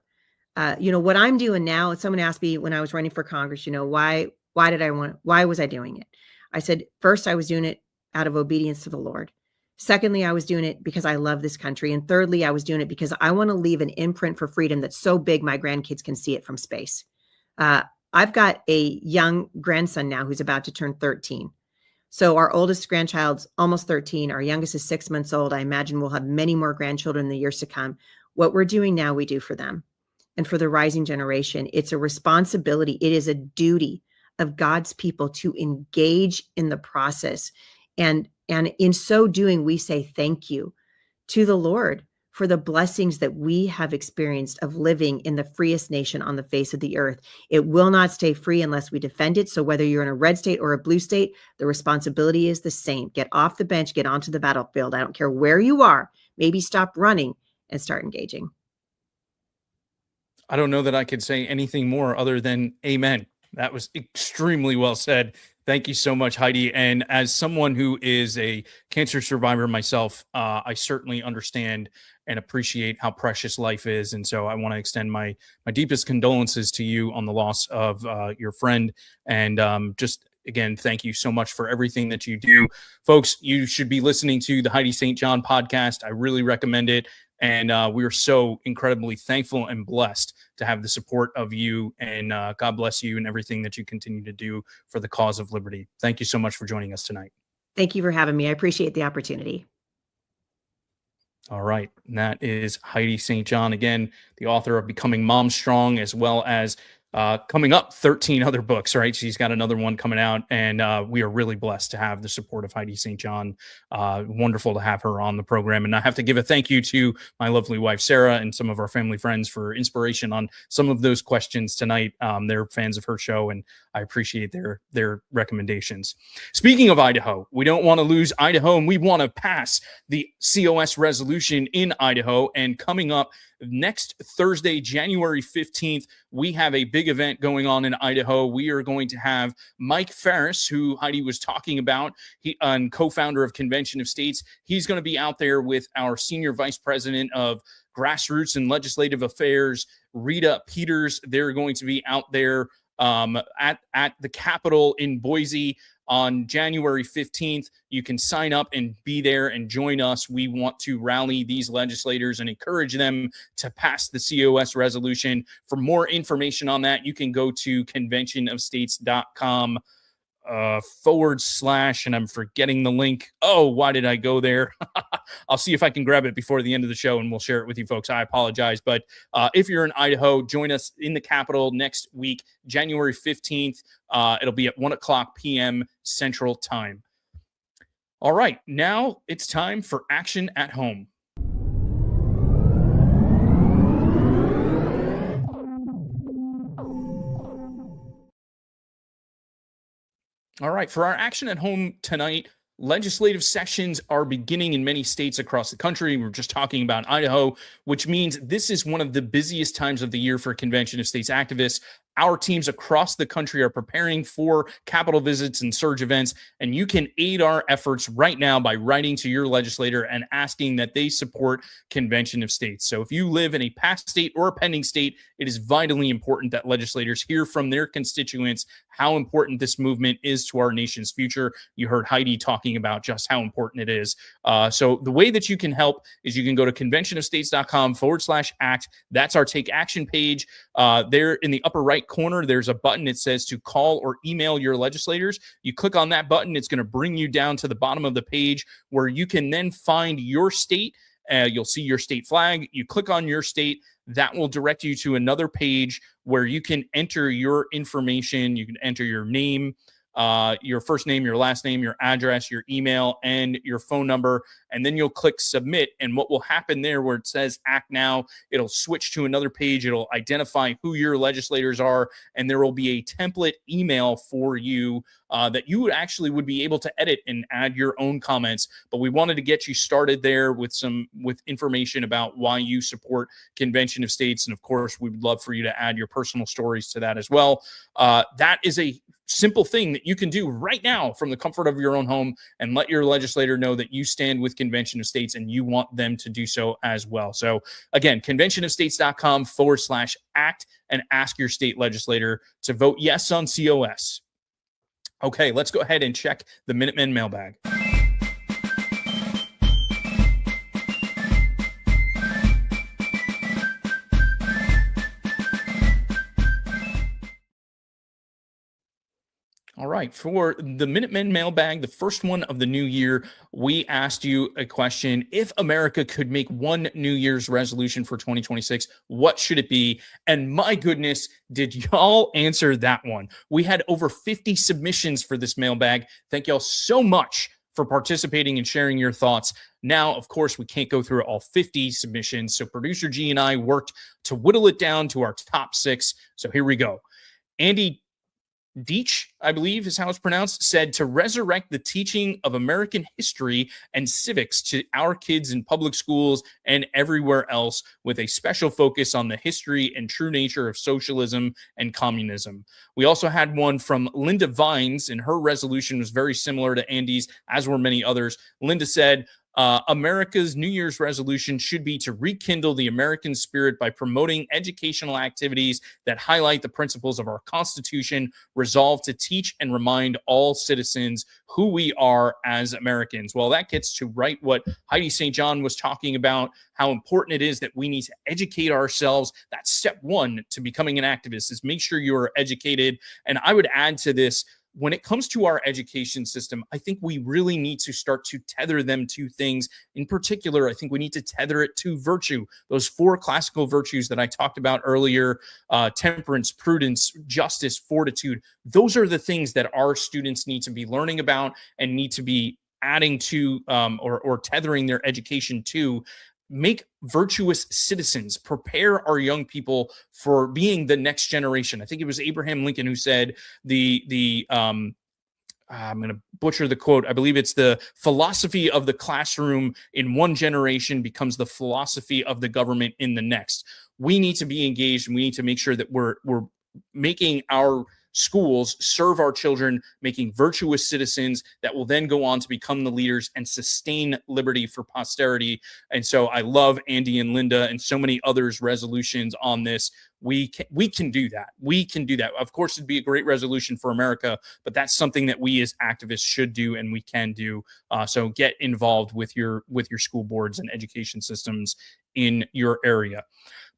what I'm doing now, and someone asked me when I was running for Congress, why was I doing it? I said, first, I was doing it out of obedience to the Lord. Secondly, I was doing it because I love this country. And thirdly, I was doing it because I want to leave an imprint for freedom that's so big my grandkids can see it from space. I've got a young grandson now who's about to turn 13. So our oldest grandchild's almost 13. Our youngest is 6 months old. I imagine we'll have many more grandchildren in the years to come. What we're doing now, we do for them. And for the rising generation, it's a responsibility. It is a duty of God's people to engage in the process. And in so doing, we say thank you to the Lord for the blessings that we have experienced of living in the freest nation on the face of the earth. It will not stay free unless we defend it. So whether you're in a red state or a blue state, the responsibility is the same. Get off the bench, get onto the battlefield. I don't care where you are. Maybe stop running and start engaging. I don't know that I could say anything more other than amen. That was extremely well said. Thank you so much, Heidi. And as someone who is a cancer survivor myself, I certainly understand and appreciate how precious life is. And so I want to extend my deepest condolences to you on the loss of your friend. And just again, thank you so much for everything that you do. Folks, you should be listening to the Heidi St. John podcast. I really recommend it. And we are so incredibly thankful and blessed to have the support of you. And God bless you and everything that you continue to do for the cause of liberty. Thank you so much for joining us tonight. Thank you for having me. I appreciate the opportunity. All right. And that is Heidi St. John, again, the author of Becoming Mom Strong, as well as coming up 13 other books, right? She's got another one coming out, and we are really blessed to have the support of Heidi St. John. Wonderful to have her on the program. And I have to give a thank you to my lovely wife, Sarah, and some of our family friends for inspiration on some of those questions tonight. They're fans of her show, and I appreciate their recommendations. Speaking of Idaho, we don't want to lose Idaho, and we want to pass the COS resolution in Idaho. And coming up Next Thursday, January 15th, we have a big event going on in Idaho. We are going to have Mike Ferris, who Heidi was talking about, co-founder of Convention of States. He's going to be out there with our senior vice president of grassroots and legislative affairs, Rita Peters. They're going to be out there at the Capitol in Boise on January 15th. You can sign up and be there and join us. We want to rally these legislators and encourage them to pass the COS resolution. For more information on that, you can go to conventionofstates.com / and I'm forgetting the link. Oh, why did I go there? I'll see if I can grab it before the end of the show and we'll share it with you folks. I apologize. But if you're in Idaho, join us in the Capitol next week, January 15th. It'll be at 1:00 p.m. Central Time. All right, now it's time for Action at Home. All right, for our Action at Home tonight, legislative sessions are beginning in many states across the country. We're just talking about Idaho, which means this is one of the busiest times of the year for Convention of States activists. Our teams across the country are preparing for Capitol visits and surge events, and you can aid our efforts right now by writing to your legislator and asking that they support Convention of States. So if you live in a past state or a pending state, it is vitally important that legislators hear from their constituents how important this movement is to our nation's future. You heard Heidi talking about just how important it is. So the way that you can help is you can go to conventionofstates.com /act. That's our Take Action page. There in the upper right corner, there's a button that says to call or email your legislators. You click on that button, it's going to bring you down to the bottom of the page where you can then find your state. You'll see your state flag. You click on your state. That will direct you to another page where you can enter your information. You can enter your name, your first name, your last name, your address, your email, and your phone number. And then you'll click submit. And what will happen there where it says act now, it'll switch to another page. It'll identify who your legislators are. And there will be a template email for you that you would be able to edit and add your own comments. But we wanted to get you started there with information about why you support Convention of States. And of course, we would love for you to add your personal stories to that as well. That is a simple thing that you can do right now from the comfort of your own home and let your legislator know that you stand with Convention of States and you want them to do so as well. So again, conventionofstates.com /act and ask your state legislator to vote yes on COS. Okay, let's go ahead and check the Minutemen mailbag. All right, for the Minutemen mailbag, the first one of the new year, we asked you a question. If America could make one New Year's resolution for 2026, what should it be? And my goodness, did y'all answer that one? We had over 50 submissions for this mailbag. Thank y'all so much for participating and sharing your thoughts. Now, of course, we can't go through all 50 submissions, so producer G and I worked to whittle it down to our top 6. So here we go. Andy Deach, I believe is how it's pronounced, said to resurrect the teaching of American history and civics to our kids in public schools and everywhere else, with a special focus on the history and true nature of socialism and communism. We also had one from Linda Vines, and her resolution was very similar to Andy's, as were many others. Linda said, America's New Year's resolution should be to rekindle the American spirit by promoting educational activities that highlight the principles of our Constitution, resolved to teach and remind all citizens who we are as Americans. Well, that gets to right what Heidi St. John was talking about, how important it is that we need to educate ourselves. That's step one to becoming an activist, is make sure you are educated. And I would add to this, when it comes to our education system, I think we really need to start to tether them to things. In particular, I think we need to tether it to virtue. Those 4 classical virtues that I talked about earlier, temperance, prudence, justice, fortitude. Those are the things that our students need to be learning about and need to be adding to or tethering their education to. Make virtuous citizens, prepare our young people for being the next generation. I think it was Abraham Lincoln who said the I'm going to butcher the quote. I believe it's the philosophy of the classroom in one generation becomes the philosophy of the government in the next. We need to be engaged, and we need to make sure that we're making our schools serve our children, making virtuous citizens that will then go on to become the leaders and sustain liberty for posterity. And so I love Andy and Linda and so many others' resolutions on this. We can do that. We can do that. Of course, it'd be a great resolution for America, but that's something that we as activists should do and we can do. So get involved with your school boards and education systems in your area.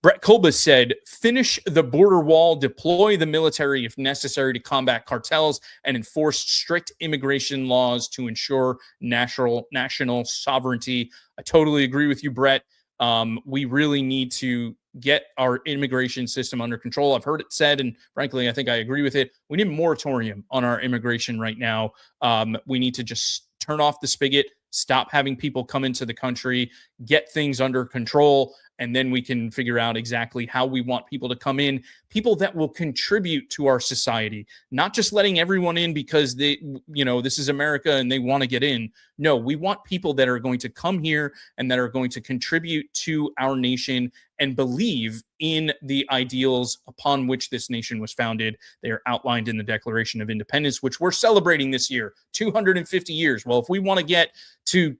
Brett Kolbas said, finish the border wall, deploy the military if necessary to combat cartels, and enforce strict immigration laws to ensure national sovereignty. I totally agree with you, Brett. We really need to get our immigration system under control. I've heard it said, and frankly, I think I agree with it. We need a moratorium on our immigration right now. We need to just turn off the spigot, stop having people come into the country, get things under control, and then we can figure out exactly how we want people to come in, people that will contribute to our society, not just letting everyone in because they, this is America and they want to get in. No, we want people that are going to come here and that are going to contribute to our nation and believe in the ideals upon which this nation was founded. They are outlined in the Declaration of Independence, which we're celebrating this year, 250 years. Well, if we want to get to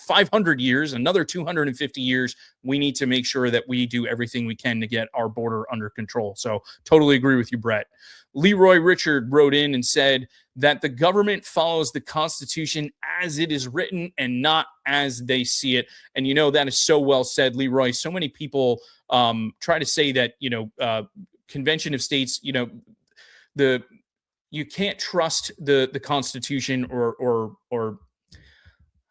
500 years, another 250 years, we need to make sure that we do everything we can to get our border under control. So totally agree with you, Brett. Leroy Richard wrote in and said that the government follows the Constitution as it is written and not as they see it. And, that is so well said, Leroy. So many people try to say that, Convention of States, you can't trust the Constitution or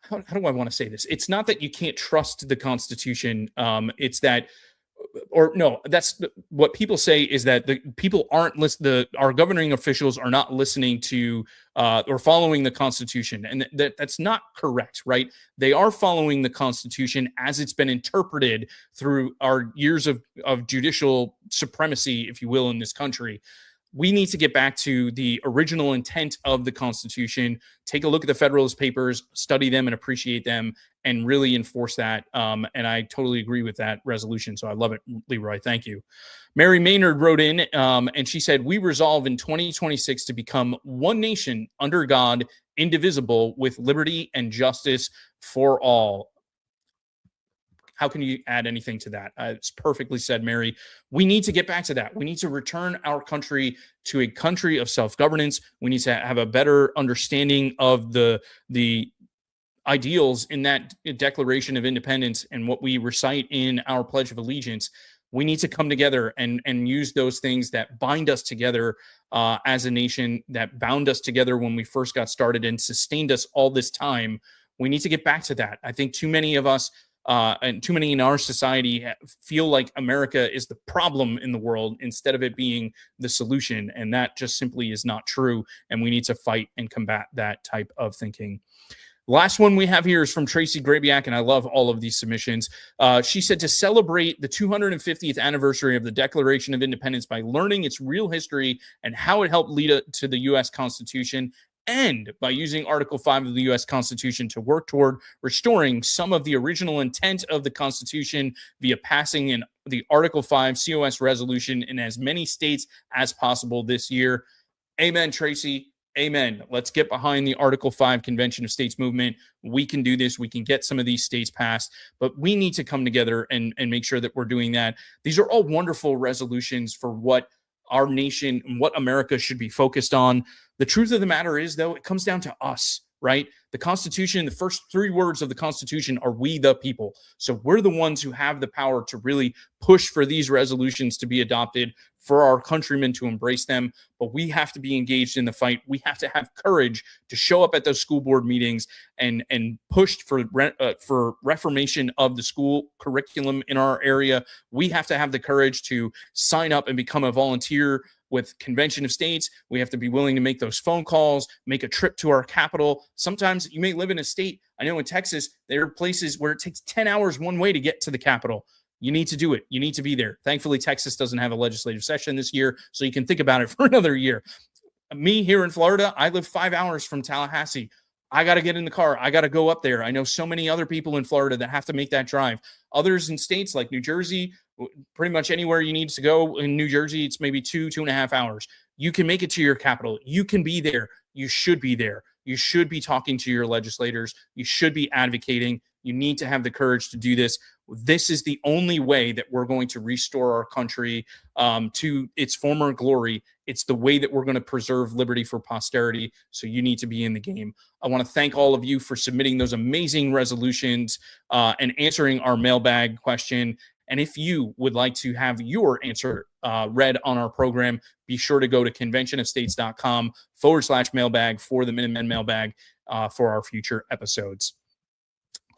how do I want to say this? It's not that you can't trust the Constitution. It's that, or no, that's what people say is that the people aren't our governing officials are not listening to or following the Constitution. And that's not correct, right? They are following the Constitution as it's been interpreted through our years of judicial supremacy, if you will, in this country. We need to get back to the original intent of the Constitution, take a look at the Federalist Papers, study them and appreciate them, and really enforce that. And I totally agree with that resolution. So I love it, Leroy. Thank you. Mary Maynard wrote in and she said, we resolve in 2026 to become one nation under God, indivisible, with liberty and justice for all. How can you add anything to that? It's perfectly said, Mary. We need to get back to that. We need to return our country to a country of self-governance. We need to have a better understanding of the ideals in that Declaration of Independence and what we recite in our Pledge of Allegiance. We need to come together and use those things that bind us together as a nation, that bound us together when we first got started and sustained us all this time. We need to get back to that. I think too many of us and too many in our society feel like America is the problem in the world instead of it being the solution. And that just simply is not true. And we need to fight and combat that type of thinking. Last one we have here is from Tracy Grabiak, and I love all of these submissions. She said to celebrate the 250th anniversary of the Declaration of Independence by learning its real history and how it helped lead to the U.S. Constitution, and by using Article 5 of the U.S. Constitution to work toward restoring some of the original intent of the Constitution via passing in the Article 5 COS resolution in as many states as possible this year. Amen, Tracy. Amen. Let's get behind the Article 5 Convention of States movement. We can do this. We can get some of these states passed, but we need to come together and make sure that we're doing that. These are all wonderful resolutions for what our nation and what America should be focused on. The truth of the matter is, though, it comes down to us, right? The Constitution, the first three words of the Constitution are we the people. So we're the ones who have the power to really push for these resolutions to be adopted, for our countrymen to embrace them. But we have to be engaged in the fight. We have to have courage to show up at those school board meetings and push for reformation of the school curriculum in our area. We have to have the courage to sign up and become a volunteer with Convention of States. We have to be willing to make those phone calls, make a trip to our capital. Sometimes you may live in a state. I know in Texas, there are places where it takes 10 hours one way to get to the capital. You need to do it. You need to be there. Thankfully, Texas doesn't have a legislative session this year, so you can think about it for another year. Me here in Florida, I live 5 hours from Tallahassee. I got to get in the car. I got to go up there. I know so many other people in Florida that have to make that drive. Others in states like New Jersey, pretty much anywhere you need to go in New Jersey, it's maybe 2.5 hours. You can make it to your capital. You can be there. You should be there. You should be talking to your legislators. You should be advocating. You need to have the courage to do this. This is the only way that we're going to restore our country to its former glory. It's the way that we're going to preserve liberty for posterity. So you need to be in the game. I want to thank all of you for submitting those amazing resolutions and answering our mailbag question. And if you would like to have your answer read on our program, be sure to go to conventionofstates.com/mailbag for the Minutemen mailbag for our future episodes.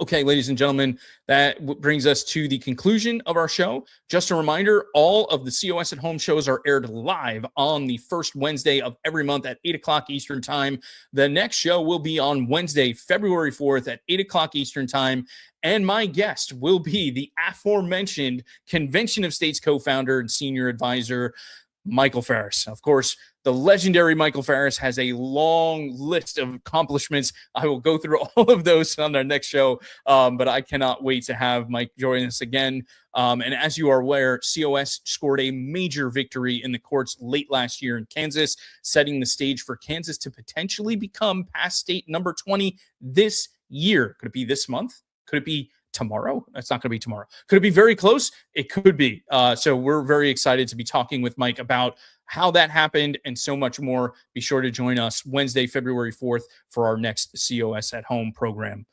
Okay, ladies and gentlemen, that brings us to the conclusion of our show. Just a reminder, all of the COS at Home shows are aired live on the first Wednesday of every month at 8 o'clock Eastern Time. The next show will be on Wednesday, February 4th at 8 o'clock Eastern Time. And my guest will be the aforementioned Convention of States co-founder and senior advisor, Michael Farris. Of course, the legendary Michael Farris has a long list of accomplishments. I will go through all of those on our next show, but I cannot wait to have Mike join us again. And as you are aware, COS scored a major victory in the courts late last year in Kansas, setting the stage for Kansas to potentially become past state number 20 this year. Could it be this month? Could it be tomorrow? It's not going to be tomorrow. Could it be very close? It could be. So we're very excited to be talking with Mike about how that happened and so much more. Be sure to join us Wednesday, February 4th for our next COS at Home program.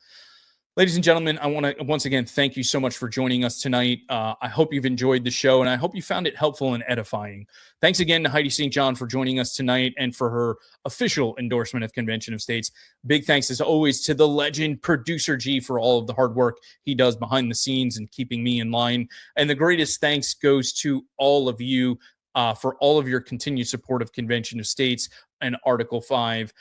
Ladies and gentlemen, I want to once again thank you so much for joining us tonight. I hope you've enjoyed the show, and I hope you found it helpful and edifying. Thanks again to Heidi St. John for joining us tonight and for her official endorsement of Convention of States. Big thanks, as always, to the legend Producer G for all of the hard work he does behind the scenes and keeping me in line. And the greatest thanks goes to all of you for all of your continued support of Convention of States and Article 5.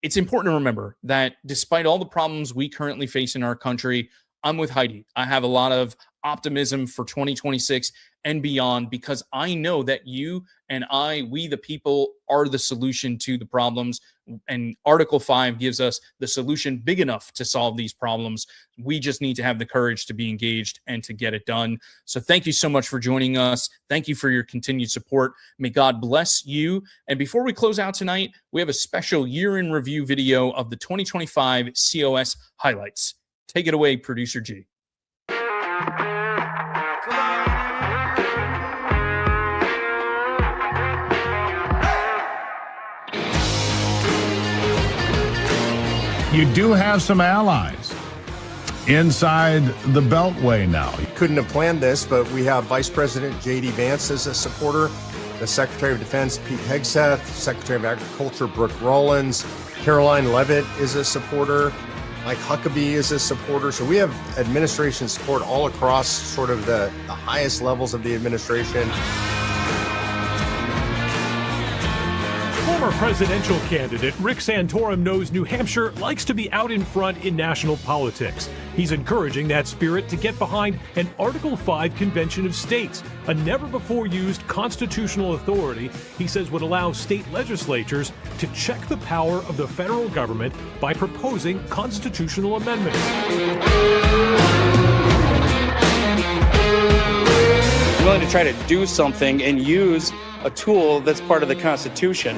It's important to remember that despite all the problems we currently face in our country, I'm with Heidi. I have a lot of optimism for 2026 and beyond because I know that you and we the people, are the solution to the problems. And Article 5 gives us the solution big enough to solve these problems. We just need to have the courage to be engaged and to get it done. So thank you so much for joining us. Thank you for your continued support. May God bless you. And before we close out tonight, we have a special year in review video of the 2025 COS highlights. Take it away, Producer G. You do have some allies inside the Beltway now. Couldn't have planned this, but we have Vice President J.D. Vance as a supporter, the Secretary of Defense Pete Hegseth, Secretary of Agriculture Brooke Rollins, Caroline Levitt is a supporter, Mike Huckabee is a supporter. So we have administration support all across sort of the highest levels of the administration. Former presidential candidate Rick Santorum knows New Hampshire likes to be out in front in national politics. He's encouraging that spirit to get behind an Article 5 Convention of States, a never-before-used constitutional authority he says would allow state legislatures to check the power of the federal government by proposing constitutional amendments. Willing to try to do something and use a tool that's part of the Constitution.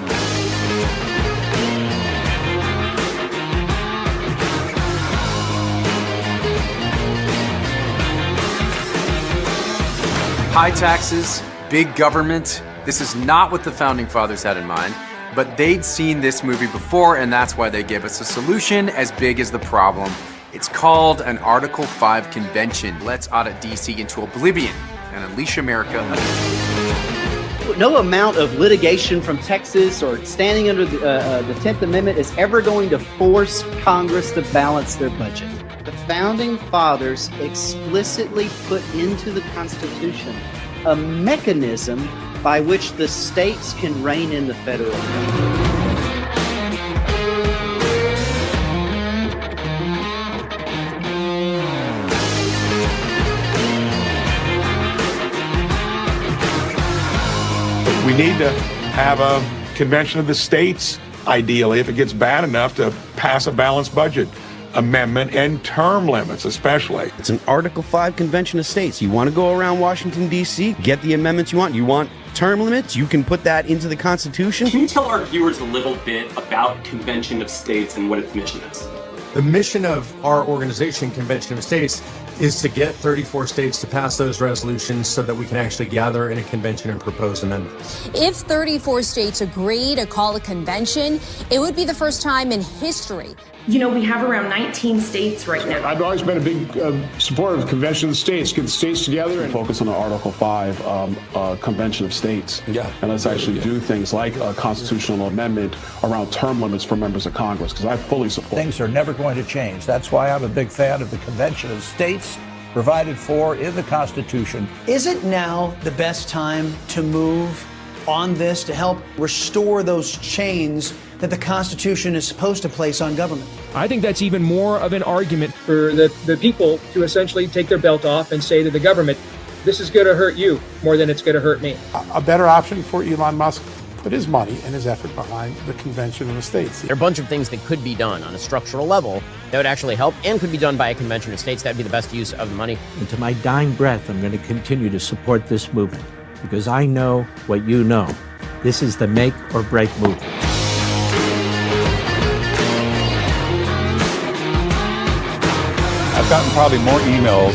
High taxes, big government. This is not what the Founding Fathers had in mind, but they'd seen this movie before, and that's why they gave us a solution as big as the problem. It's called an Article 5 Convention. Let's audit DC into oblivion and unleash America. No amount of litigation from Texas or standing under the 10th Amendment is ever going to force Congress to balance their budget. The Founding Fathers explicitly put into the Constitution a mechanism by which the states can rein in the federal government. We need to have a convention of the states, ideally, if it gets bad enough, to pass a balanced budget amendment and term limits especially. It's an Article 5 convention of states. You want to go around Washington, D.C., get the amendments you want. You want term limits? You can put that into the Constitution. Can you tell our viewers a little bit about Convention of States and what its mission is? The mission of our organization, Convention of States, is to get 34 states to pass those resolutions so that we can actually gather in a convention and propose amendments. If 34 states agree to call a convention, it would be the first time in history. You know, we have around 19 states right now. I've always been a big supporter of the Convention of States. Get the states together and focus on the Article 5 Convention of States. Yeah. And let's actually do things like a constitutional amendment around term limits for members of Congress, because I fully support. Things are never going to change. That's why I'm a big fan of the Convention of States provided for in the Constitution. Is it now the best time to move on this to help restore those chains that the Constitution is supposed to place on government? I think that's even more of an argument for the people to essentially take their belt off and say to the government, this is going to hurt you more than it's going to hurt me. A better option for Elon Musk put his money and his effort behind the Convention of the States. There are a bunch of things that could be done on a structural level that would actually help and could be done by a Convention of States. That would be the best use of the money. And to my dying breath, I'm going to continue to support this movement because I know what you know. This is the make or break movement. I've gotten probably more emails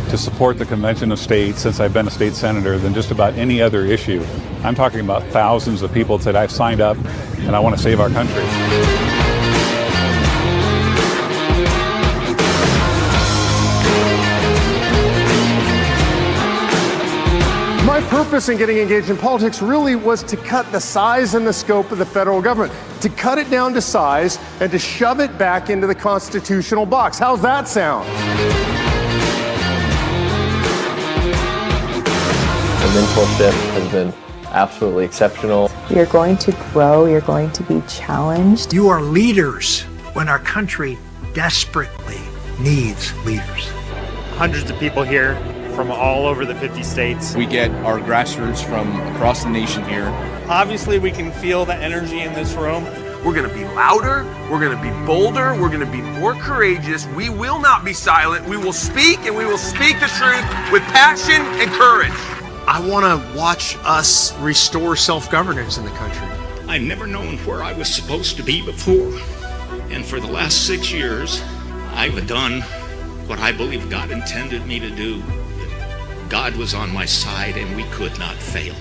to support the Convention of States since I've been a state senator than just about any other issue. I'm talking about thousands of people that I've signed up and I want to save our country. My purpose in getting engaged in politics really was to cut the size and the scope of the federal government, to cut it down to size and to shove it back into the constitutional box. How's that sound? The mentorship has been absolutely exceptional. You're going to grow, you're going to be challenged. You are leaders when our country desperately needs leaders. Hundreds of people here from all over the 50 states. We get our grassroots from across the nation here. Obviously, we can feel the energy in this room. We're going to be louder, we're going to be bolder, we're going to be more courageous. We will not be silent. We will speak, and we will speak the truth with passion and courage. I want to watch us restore self-governance in the country. I've never known where I was supposed to be before. And for the last 6 years, I've done what I believe God intended me to do. God was on my side and we could not fail.